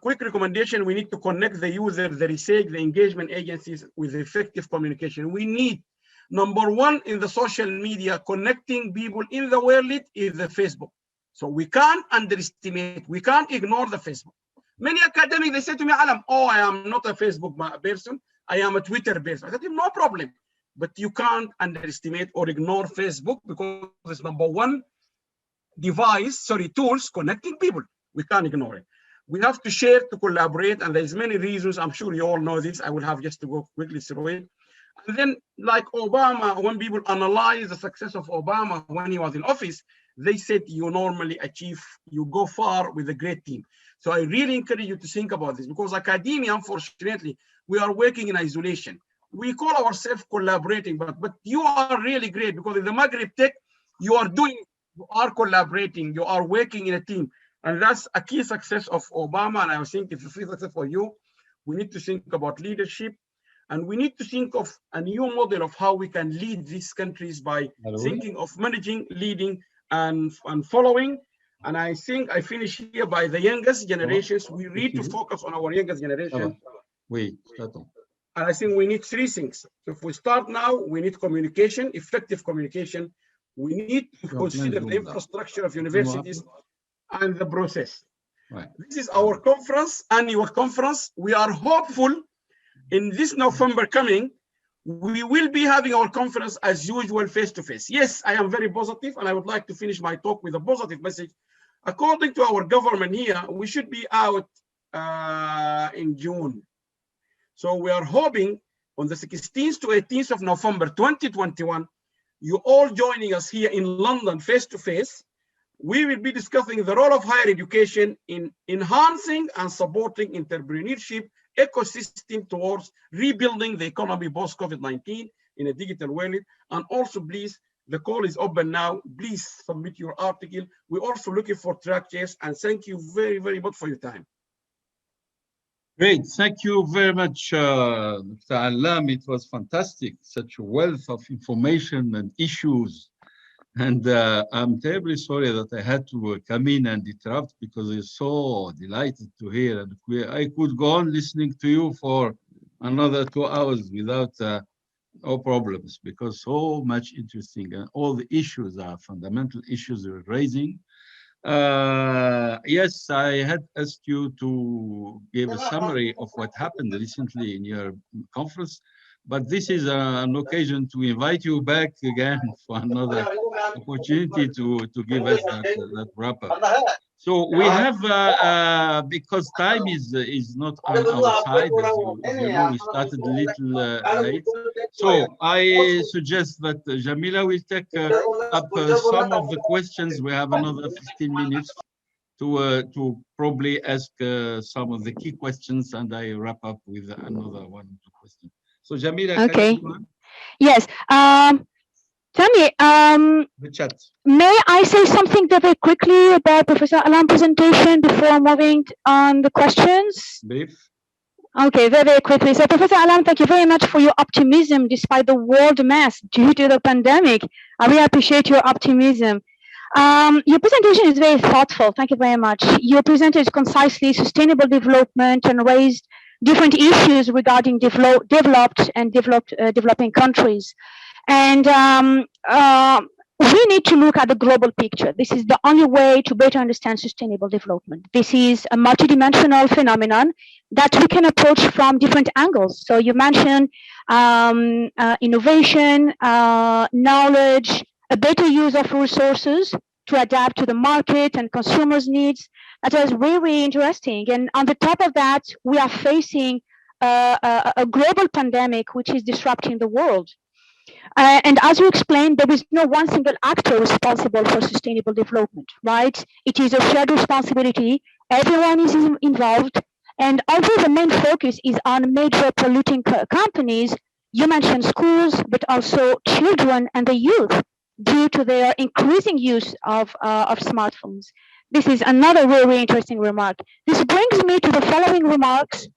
quick recommendation, we need to connect the user, the research, the engagement agencies with effective communication. We need, number one, in the social media, connecting people in the world is the Facebook. So we can't underestimate, we can't ignore the Facebook. Many academics, they say to me, Allam, oh, I am not a Facebook person, I am a Twitter person. I said, no problem. But you can't underestimate or ignore Facebook because it's number one tools connecting people. We can't ignore it. We have to share, to collaborate, and there's many reasons. I'm sure you all know this. I will have just to go quickly through it. And then, like Obama, when people analyze the success of Obama when he was in office, they said you normally achieve, you go far with a great team. So I really encourage you to think about this, because academia, unfortunately, we are working in isolation. We call ourselves collaborating, but you are really great, because in the Maghreb Tech, you are collaborating, you are working in a team. And that's a key success of Obama. And I think it's a key success for you. We need to think about leadership, and we need to think of a new model of how we can lead these countries by thinking of managing, leading, and following. And I think I finish here by the youngest generations. We need to focus on our youngest generation. And I think we need three things. So if we start now, we need communication, effective communication. We need to consider the infrastructure of universities and the process. Right. This is our conference, annual conference. We are hopeful in this November coming, we will be having our conference as usual face-to-face. Yes, I am very positive, and I would like to finish my talk with a positive message. According to our government here, we should be out in June. So we are hoping on the 16th to 18th of November 2021, you all joining us here in London face-to-face. We will be discussing the role of higher education in enhancing and supporting entrepreneurship ecosystem towards rebuilding the economy post-COVID-19 in a digital world. And also, please, the call is open now. Please submit your article. We're also looking for track chairs, and thank you very, very much for your time. Great. Thank you very much, Dr. Allam. It was fantastic. Such a wealth of information and issues. And I'm terribly sorry that I had to come in and interrupt because I'm so delighted to hear. And I could go on listening to you for another 2 hours without no problems, because so much interesting and all the issues are fundamental issues you're raising. Yes, I had asked you to give a summary of what happened recently in your conference, but this is an occasion to invite you back again for another opportunity to give us that wrap-up. So we have, because time is not on our side, as you know, we started a little late. So I suggest that Jamila will take up some of the questions. We have another 15 minutes to probably ask some of the key questions, and I wrap up with another 1 or 2 questions. So Jamila, Okay. can you go on? Yes. Tell me, The chat. may I say something very quickly about Professor Allam's presentation before moving on the questions? Brief. Okay, very quickly. So Professor Allam, thank you very much for your optimism despite the world mess due to the pandemic. I really appreciate your optimism. Your presentation is very thoughtful. Thank you very much. You presented concisely sustainable development and raised different issues regarding developed and developing countries. And we need to look at the global picture. This is the only way to better understand sustainable development. This is a multidimensional phenomenon that we can approach from different angles. So you mentioned innovation, knowledge, a better use of resources to adapt to the market and consumers' needs. That was really interesting. And on the top of that, we are facing a global pandemic which is disrupting the world. And as you explained, there is no one single actor responsible for sustainable development, right? It is a shared responsibility. Everyone is involved. And although the main focus is on major polluting companies, you mentioned schools, but also children and the youth due to their increasing use of smartphones. This is another really interesting remark. This brings me to the following remarks.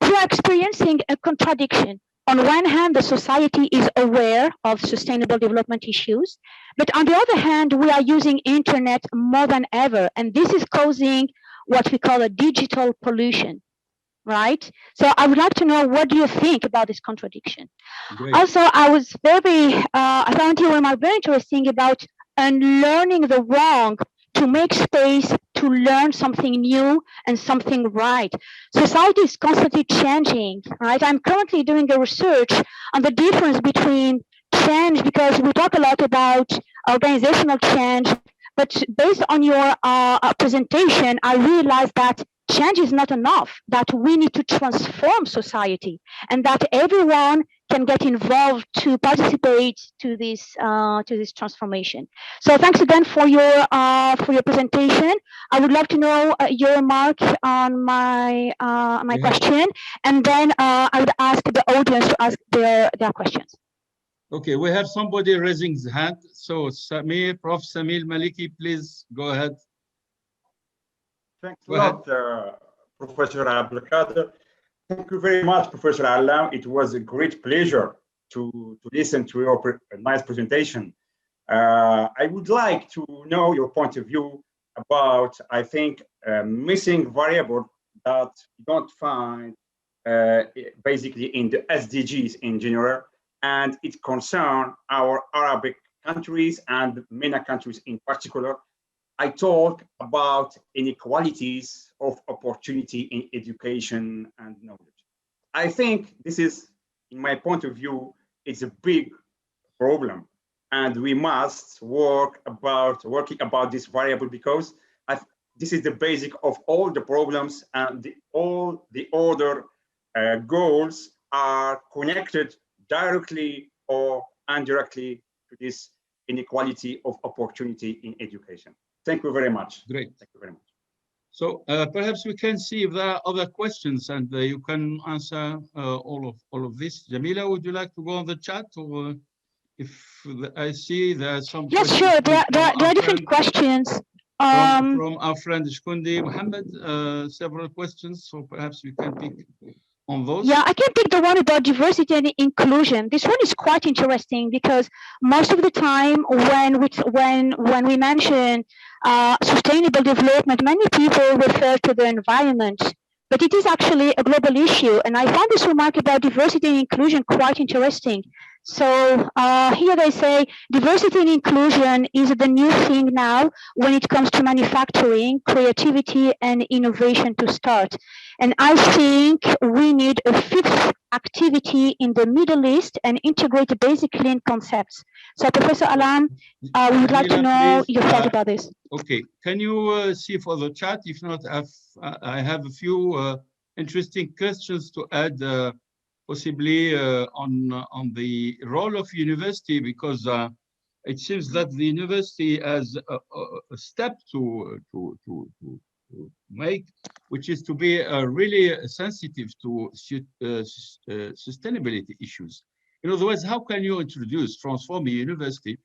We are experiencing a contradiction. On one hand, the society is aware of sustainable development issues, but on the other hand, we are using internet more than ever, and this is causing what we call a digital pollution, right? So I would like to know, what do you think about this contradiction? Great. Also, I found your remark very interesting about unlearning the wrong to make space to learn something new and something right. Society is constantly changing, right? I'm currently doing a research on the difference between change, because we talk a lot about organizational change, but based on your presentation, I realized that change is not enough, that we need to transform society, and that everyone can get involved to participate to this transformation. So thanks again for your presentation. I would love to know your remark on my question, and then I would ask the audience to ask their questions. Okay, we have somebody raising his hand. So Samir, Prof. Samir Maliki, please go ahead. Thanks a lot, Professor Abdelkader. Thank you very much, Professor Allam. It was a great pleasure to listen to your nice presentation. I would like to know your point of view about, I think, missing variable that you don't find basically in the SDGs in general, and it concerns our Arabic countries and MENA countries in particular. I talk about inequalities of opportunity in education and knowledge. I think this is, in my point of view, it's a big problem, and we must working about this variable, because this is the basic of all the problems, and all the other goals are connected directly or indirectly to this inequality of opportunity in education. Thank you very much. Great. Thank you very much. So perhaps we can see if there are other questions, and you can answer all of this. Jamila, would you like to go on the chat, or if I see there are some? Yes, sure. There are different questions From our friend Shkundi Mohammed, several questions, so perhaps we can pick on those. Yeah, I can pick the one about diversity and inclusion. This one is quite interesting because most of the time when we mention sustainable development, many people refer to the environment, but it is actually a global issue. And I found this remark about diversity and inclusion quite interesting. So here they say diversity and inclusion is the new thing now when it comes to manufacturing, creativity, and innovation to start. And I think we need a fifth activity in the Middle East and integrate the basic clean concepts. So Professor Allam, we would like to know your thoughts about this. Okay, can you see for the chat? If not, I have a few interesting questions to add, possibly on the role of university, because it seems that the university has a step to make, which is to be really sensitive to sustainability issues. In other words, how can you transform a university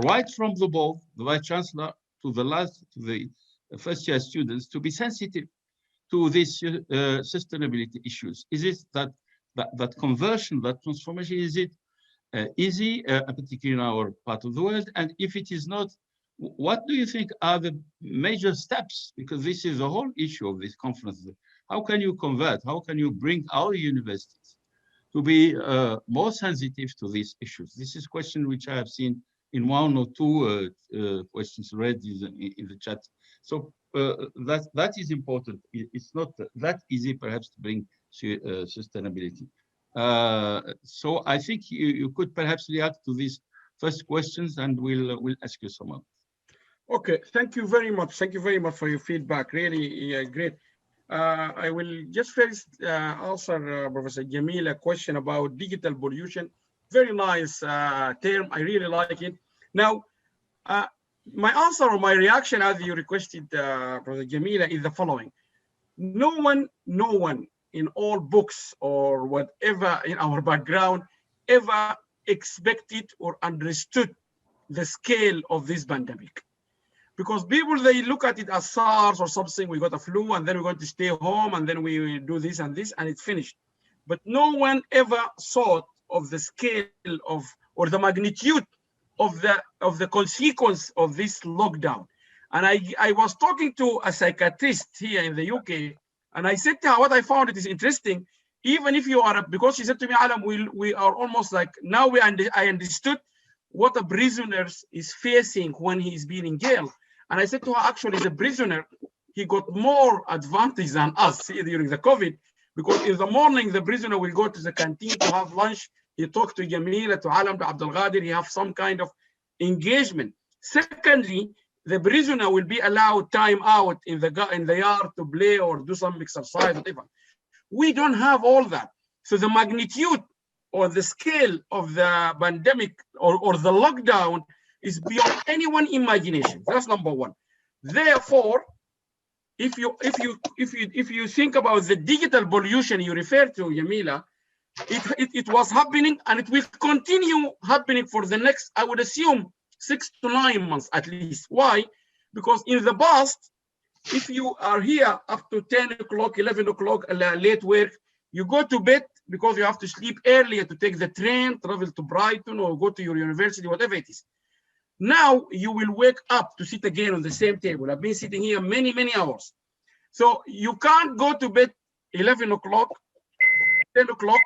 right from the board, the vice chancellor, to the first year students, to be sensitive to these sustainability issues? Is it that conversion, that transformation, is it easy, particularly in our part of the world? And if it is not, what do you think are the major steps? Because this is the whole issue of this conference. How can you convert? How can you bring our universities to be more sensitive to these issues? This is a question which I have seen in one or two questions read in the chat. So that is important. It's not that easy, perhaps, to bring sustainability. So I think you could perhaps react to these first questions, and we'll ask you some others. Okay, thank you very much. Thank you very much for your feedback. Really great. I will just first answer Professor Jamil a question about digital pollution. Very nice term. I really like it. Now, my answer or my reaction, as you requested, Professor Jamila, is the following. No one in all books or whatever in our background ever expected or understood the scale of this pandemic. Because people, they look at it as SARS or something, we got a flu and then we're going to stay home and then we do this and this and it's finished. But no one ever thought of the scale of, or the magnitude of the consequence of this lockdown. And I was talking to a psychiatrist here in the UK, and I said to her, what I found it is interesting, even if you are, because she said to me, Allam, we are almost like, now I understood what a prisoner is facing when he's been in jail. And I said to her, actually, the prisoner, he got more advantage than us during the COVID, because in the morning, the prisoner will go to the canteen to have lunch. He talked to Jamila, to Allam, to Abdul Ghadir. He have some kind of engagement. Secondly, the prisoner will be allowed time out in the yard to play or do some exercise, whatever. We don't have all that. So the magnitude or the scale of the pandemic or the lockdown is beyond anyone's imagination. That's number one. Therefore, if you think about the digital pollution you refer to, Jamila, it was happening and it will continue happening for the next, I would assume, 6 to 9 months at least. Why? Because in the past, if you are here up to 10 o'clock, 11 o'clock, late work, you go to bed because you have to sleep earlier to take the train, travel to Brighton or go to your university, whatever it is. Now you will wake up to sit again on the same table. I've been sitting here many, many hours. So you can't go to bed 11 o'clock, 10 o'clock,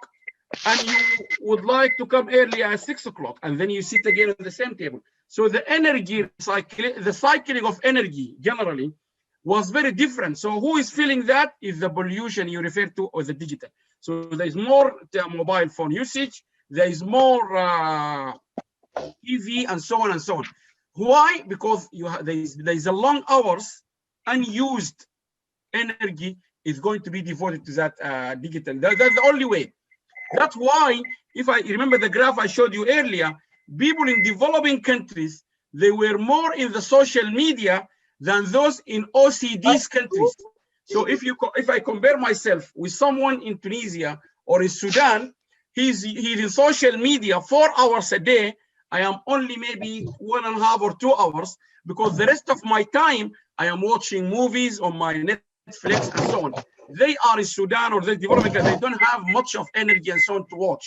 and you would like to come earlier at 6 o'clock, and then you sit again on the same table. So the energy cycle, the cycling of energy generally was very different. So who is feeling that is the pollution you refer to, or the digital. So there is more mobile phone usage, there is more TV and so on and so on. Why? Because there is a long hours, unused energy is going to be devoted to that digital. That's the only way. That's why, if I remember the graph I showed you earlier, people in developing countries, they were more in the social media than those in OECD's countries. So if I compare myself with someone in Tunisia or in Sudan, he's in social media 4 hours a day, I am only maybe 1.5 or 2 hours, because the rest of my time I am watching movies on my Netflix and so on. They are in Sudan or they're developing, they don't have much of energy and so on to watch.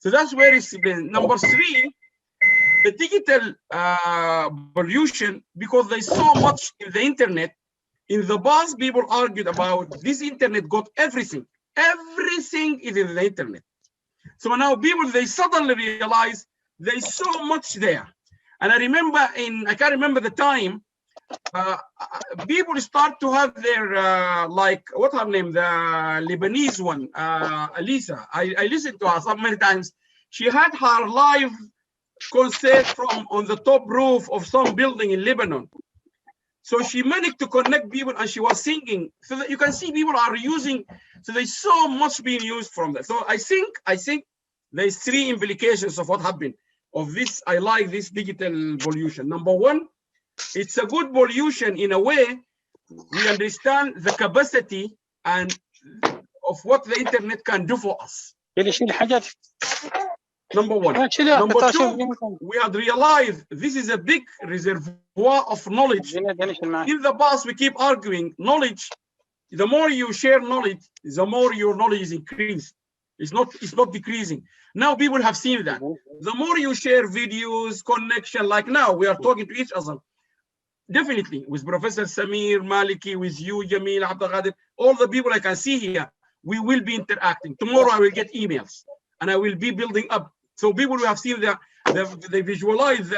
So that's where it's been. Number 3, the digital pollution, because there's so much in the internet. In the past, people argued about this internet got everything. Everything is in the internet. So now people, they suddenly realize there's so much there. And I remember I can't remember the time, people start to have their, like, what her name, the Lebanese one, Alisa. I listened to her so many times. She had her live concert from on the top roof of some building in Lebanon. So she managed to connect people and she was singing. So that you can see people are using, so there's so much being used from that. So I think there's 3 implications of what happened of this. I like this digital pollution. Number 1, it's a good pollution in a way. We understand the capacity and of what the internet can do for us. Number 1. Number 2, we have realized this is a big reservoir of knowledge. In the past, we keep arguing knowledge. The more you share knowledge, the more your knowledge is increased. It's not decreasing. Now people have seen that. The more you share videos, connection, like now we are talking to each other. Definitely with Professor Samir, Maliki, with you, Jamil, Abdelkader, all the people I can see here, we will be interacting. Tomorrow I will get emails and I will be building up. So people who have seen they visualize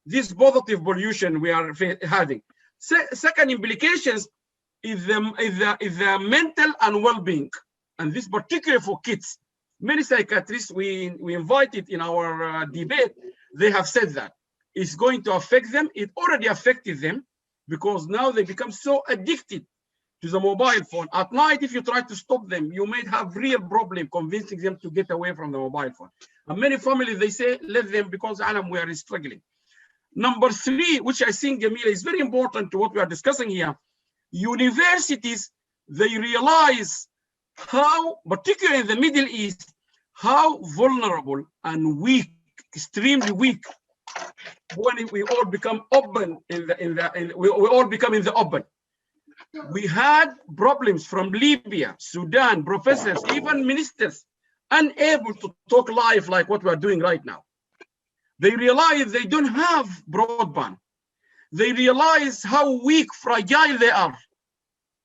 this positive pollution we are having. Second implications is the mental and well-being, and this particularly for kids. Many psychiatrists we invited in our debate, they have said that it's going to affect them. It already affected them because now they become so addicted to the mobile phone. At night, if you try to stop them, you may have real problem convincing them to get away from the mobile phone. And many families, they say, let them, because Allam, we are struggling. Number 3, which I think, Jamila, is very important to what we are discussing here. Universities, they realize how, particularly in the Middle East, how vulnerable and weak, extremely weak, when we all become open we all become in the open. We had problems from Libya, Sudan, professors, even ministers, unable to talk live like what we are doing right now. They realize they don't have broadband. They realize how weak, fragile they are.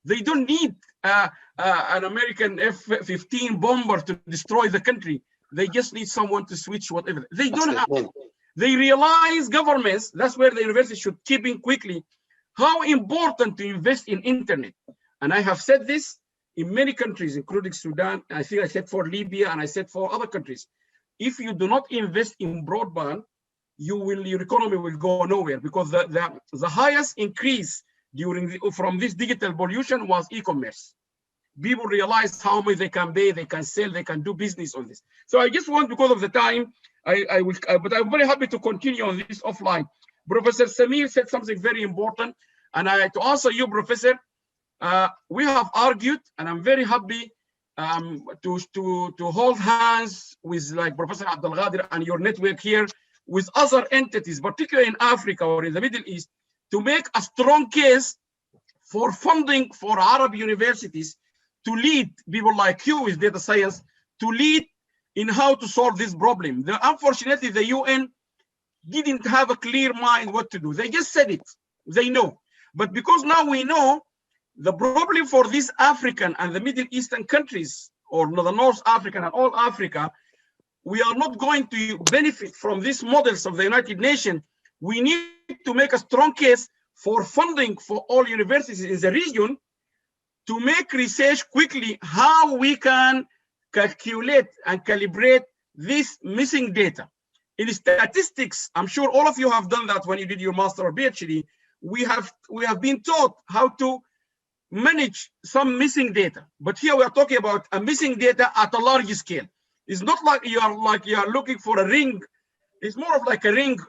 They don't need an American F-15 bomber to destroy the country. They just need someone to switch whatever. They don't have. They realize governments, that's where the university should keep in quickly, how important to invest in internet. And I have said this in many countries, including Sudan. I think I said for Libya and I said for other countries. If you do not invest in broadband, your economy will go nowhere, because the highest increase from this digital pollution was e-commerce. People realize how much they can pay, they can sell, they can do business on this. So I just want, because of the time, but I'm very happy to continue on this offline. Professor Samir said something very important, and to answer you, Professor, we have argued, and I'm very happy to hold hands with like Professor Abdelkader and your network here with other entities, particularly in Africa or in the Middle East, to make a strong case for funding for Arab universities to lead people like you with data science, to lead in how to solve this problem. Unfortunately, the UN didn't have a clear mind what to do. They just said it, they know. But because now we know the problem for these African and the Middle Eastern countries, or the North African and all Africa, we are not going to benefit from these models of the United Nations. We need to make a strong case for funding for all universities in the region to make research quickly how we can calculate and calibrate this missing data. In statistics, I'm sure all of you have done that when you did your master or PhD. We have been taught how to manage some missing data, but here we are talking about a missing data at a large scale. It's not like you are looking for a ring. It's more of like a ring.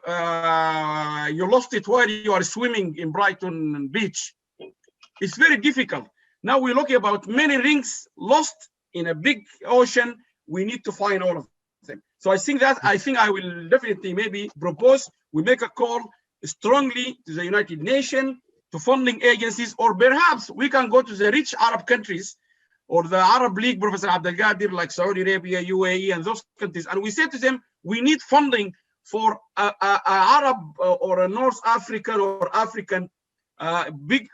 You lost it while you are swimming in Brighton Beach. It's very difficult. Now we're looking about many rings lost in a big ocean. We need to find all of them. So So I think I will definitely maybe propose we make a call strongly to the United Nations, to funding agencies, or perhaps we can go to the rich Arab countries or the Arab League, Professor Abdelkader, like Saudi Arabia, UAE, and those countries, and we say to them, we need funding for a Arab or a North African or African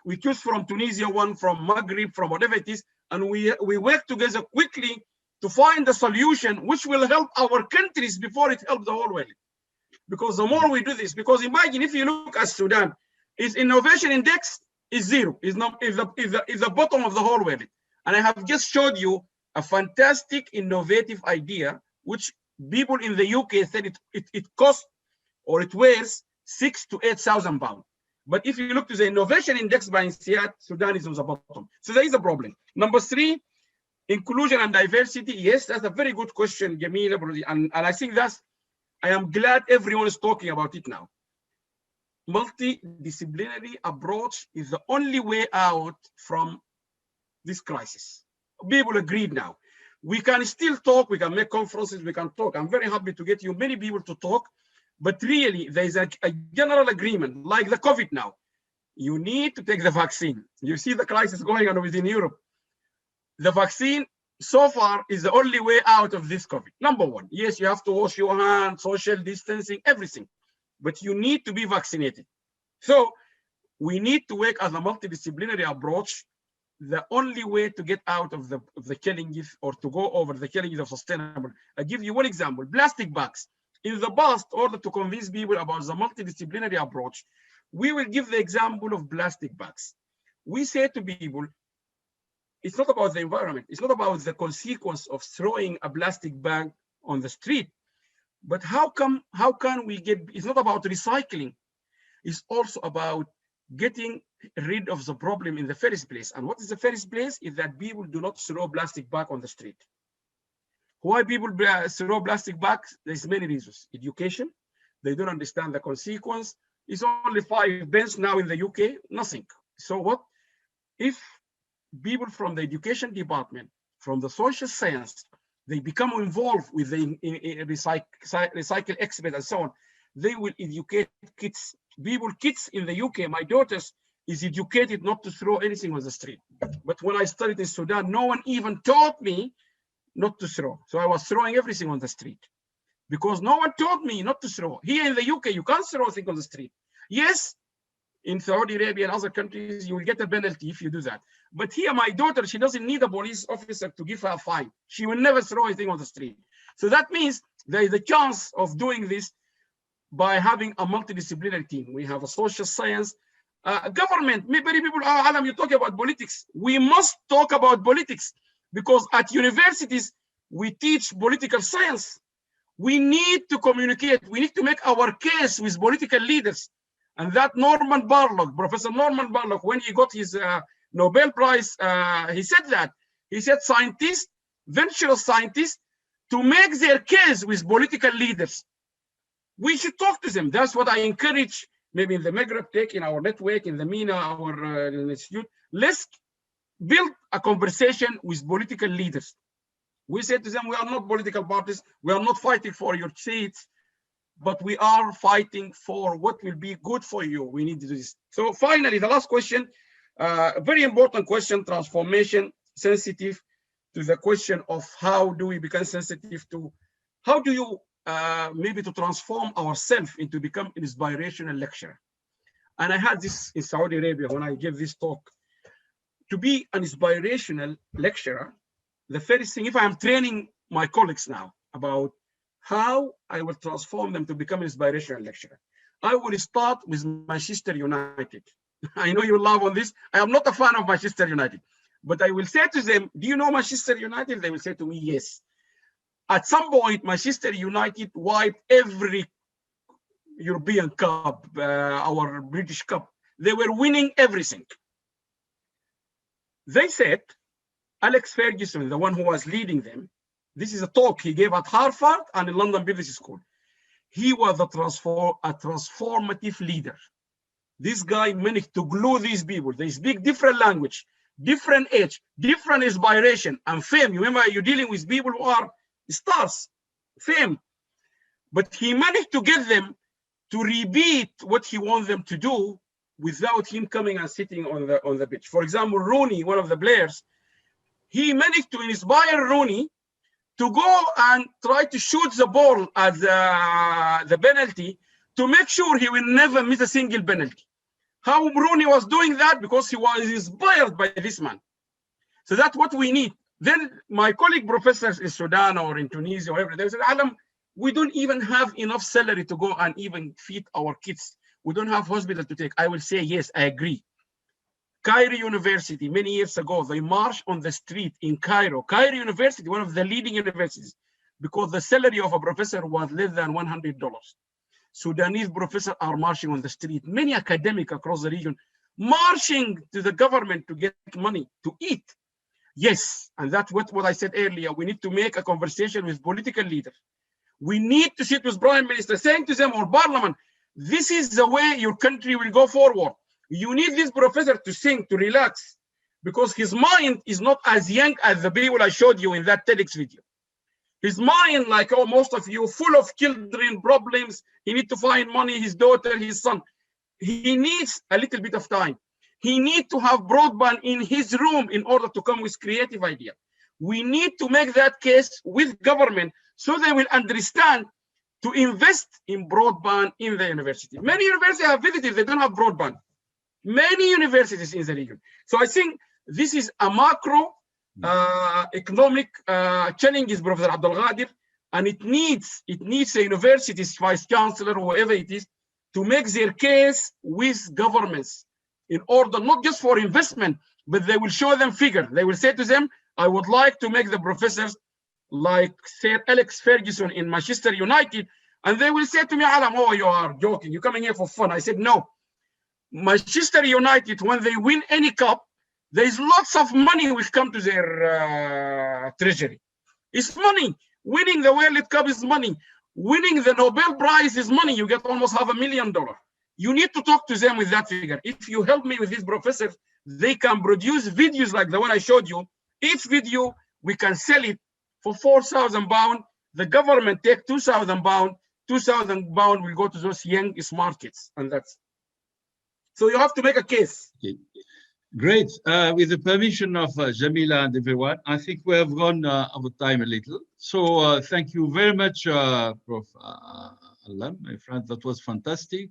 we choose from Tunisia, one from Maghreb, from whatever it is, and we work together quickly to find a solution which will help our countries before it helps the whole world. Because the more we do this, because imagine if you look at Sudan, its innovation index is 0, is the bottom of the whole world. And I have just showed you a fantastic innovative idea, which people in the UK said it costs or it weighs 6,000 to 8,000 pounds. But if you look to the innovation index by INSEAD, Sudan is on the bottom. So there is a problem. Number 3, inclusion and diversity. Yes, that's a very good question, Jamila. And I think I am glad everyone is talking about it now. Multidisciplinary approach is the only way out from this crisis. People agreed now. We can still talk, we can make conferences, we can talk. I'm very happy to get you many people to talk, but really there is a general agreement, like the COVID now. You need to take the vaccine. You see the crisis going on within Europe. The vaccine so far is the only way out of this COVID. Number 1, yes, you have to wash your hands, social distancing, everything, but you need to be vaccinated. So we need to work as a multidisciplinary approach. The only way to get out of the challenges or to go over the challenges of sustainable. I give you one example, plastic bags. In the past, in order to convince people about the multidisciplinary approach, we will give the example of plastic bags. We say to people, it's not about the environment. It's not about the consequence of throwing a plastic bag on the street, but how can we it's not about recycling. It's also about getting rid of the problem in the first place. And what is the first place? Is that people do not throw plastic bag on the street. Why people throw plastic bags? There's many reasons. Education, they don't understand the consequence. It's only 5 pence now in the UK, nothing. So what? If people from the education department, from the social science, they become involved with the recycle expert and so on, they will educate kids. Kids in the UK, my daughters is educated not to throw anything on the street. But when I studied in Sudan, no one even taught me not to throw. So I was throwing everything on the street because no one taught me not to throw. Here in the UK, you can't throw things on the street. Yes, in Saudi Arabia and other countries, you will get a penalty if you do that. But here, my daughter, she doesn't need a police officer to give her a fine. She will never throw anything on the street. So that means there is a chance of doing this by having a multidisciplinary team. We have a social science, government. Many people, Allam, you talk about politics. We must talk about politics because at universities, we teach political science. We need to communicate. We need to make our case with political leaders. And that Norman Borlaug, Professor Norman Borlaug, when he got his Nobel Prize, he said that. He said scientists, venture scientists, to make their case with political leaders. We should talk to them. That's what I encourage, maybe in the Maghreb Tech, in our network, in the MENA, our institute. Let's build a conversation with political leaders. We say to them, we are not political parties. We are not fighting for your seats, but we are fighting for what will be good for you. We need to do this. So finally, the last question, a very important question, transformation, sensitive to the question of how do we become sensitive to, how do you maybe to transform ourselves into become an inspirational lecturer. And I had this in Saudi Arabia when I gave this talk. To be an inspirational lecturer, the first thing, if I am training my colleagues now about how I will transform them to become an inspirational lecturer, I will start with Manchester United. I know you laugh on this. I am not a fan of Manchester United, but I will say to them, do you know Manchester United? They will say to me, yes. At some point, Manchester United wiped every European Cup, our British Cup. They were winning everything. They said, Alex Ferguson, the one who was leading them, this is a talk he gave at Harvard and in London Business School. He was a transformative leader. This guy managed to glue these people. They speak different language, different age, different inspiration and fame. You remember, you're dealing with people who are stars, fame. but he managed to get them to repeat what he wants them to do without him coming and sitting on the pitch. For example, Rooney, one of the players, he managed to inspire Rooney to go and try to shoot the ball at the penalty to make sure he will never miss a single penalty. How Rooney was doing that? Because he was inspired by this man. So that's what we need. Then my colleague professors in Sudan or in Tunisia or wherever, they said, Allam, we don't even have enough salary to go and even feed our kids. We don't have hospital to take. I will say, yes, I agree. Cairo University, many years ago, they marched on the street in Cairo. Cairo University, one of the leading universities, because the salary of a professor was less than $100. Sudanese professors are marching on the street. Many academics across the region marching to the government to get money to eat. Yes, and that's what I said earlier. We need to make a conversation with political leaders. We need to sit with prime minister saying to them or parliament, this is the way your country will go forward. You need this professor to think, to relax, because his mind is not as young as the people I showed you in that TEDx video. His mind, like most of you, full of children problems. He needs to find money, his daughter, his son. He needs a little bit of time. He needs to have broadband in his room in order to come with creative idea. We need to make that case with government so they will understand to invest in broadband in the university. Many universities have visited, they don't have broadband. Many universities in the region. So I think this is a macro economic challenges, Professor Abdul Ghadir, and it needs a university's vice chancellor, whoever it is, to make their case with governments in order, not just for investment, but they will show them figure. They will say to them, I would like to make the professors like Sir Alex Ferguson in Manchester United. And they will say to me, Allam, oh, you are joking. You're coming here for fun. I said, no. Manchester United, when they win any cup, there's lots of money which come to their treasury. It's money. Winning the World Cup is money. Winning the Nobel Prize is money. You get almost $500,000. You need to talk to them with that figure. If you help me with these professors, they can produce videos like the one I showed you. Each video, we can sell it for £4,000. The government take £2,000. £2,000 will go to those young smart kids, and that's. So you have to make a case. Okay. Great. With the permission of Jamila and everyone, I think we have gone over time a little. So thank you very much, Prof. Allam, my friend. That was fantastic.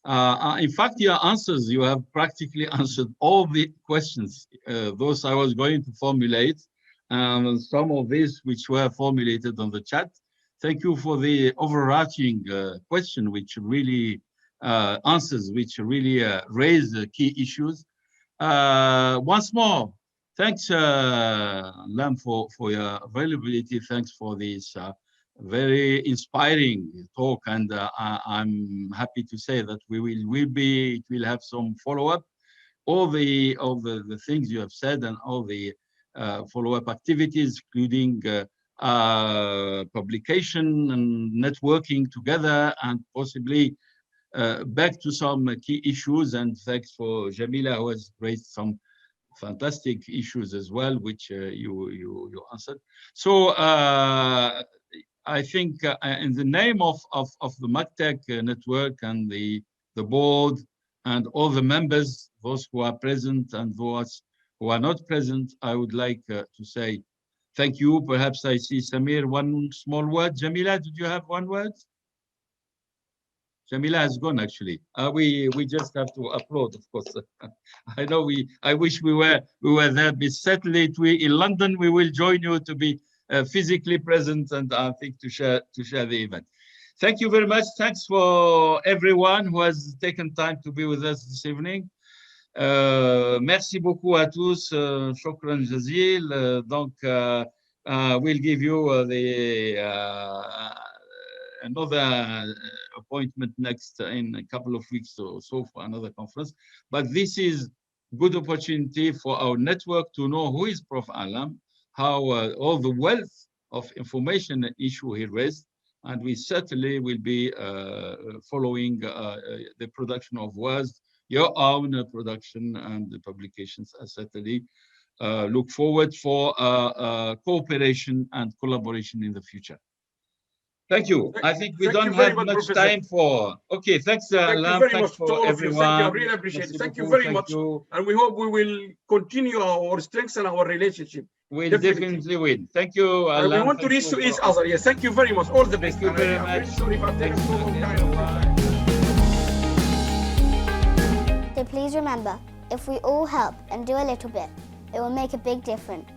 In fact, your answers, you have practically answered all the questions, those I was going to formulate, and some of these which were formulated on the chat. Thank you for the overarching question, which really answers, which really raise the key issues. Once more, thanks, Allam, for your availability. Thanks for this very inspiring talk, and I'm happy to say that we will have some follow-up. All the things you have said and all the follow-up activities, including publication and networking together, and possibly back to some key issues. And thanks for Jamila, who has raised some fantastic issues as well, which you answered. So I think in the name of the MACTEC network and the board and all the members, those who are present and those who are not present, I would like to say thank you. Perhaps I see Samir, one small word. Jamila, did you have one word? Jamila has gone, actually. We just have to applaud, of course. I know I wish we were there, but certainly in London we will join you to be physically present, and I think to share the event. Thank you very much. Thanks for everyone who has taken time to be with us this evening. Merci beaucoup à tous. Shukran jazil. Donc, we'll give you another appointment next in a couple of weeks or so for another conference. But this is good opportunity for our network to know who is Prof. Allam, how all the wealth of information and issue he raised, and we certainly will be following the production of WASD, your own production and the publications. I certainly look forward for cooperation and collaboration in the future. Thank you. I think we Thank you don't very have much, much Professor. time for. Okay, thanks, Thank you Allam. very Thanks much to for all of you. everyone. Thank you. I really appreciate it. Merci Thank you beaucoup. very much. You. And we hope we will continue or strengthen our relationship. We'll Definitely. definitely win. Thank you, And we Allam. want to Thank reach you to each for- other. Yes, thank you very much. All the best. Thank you And very I'm much. really sorry if I've taken so long time. So please remember, if we all help and do a little bit, it will make a big difference.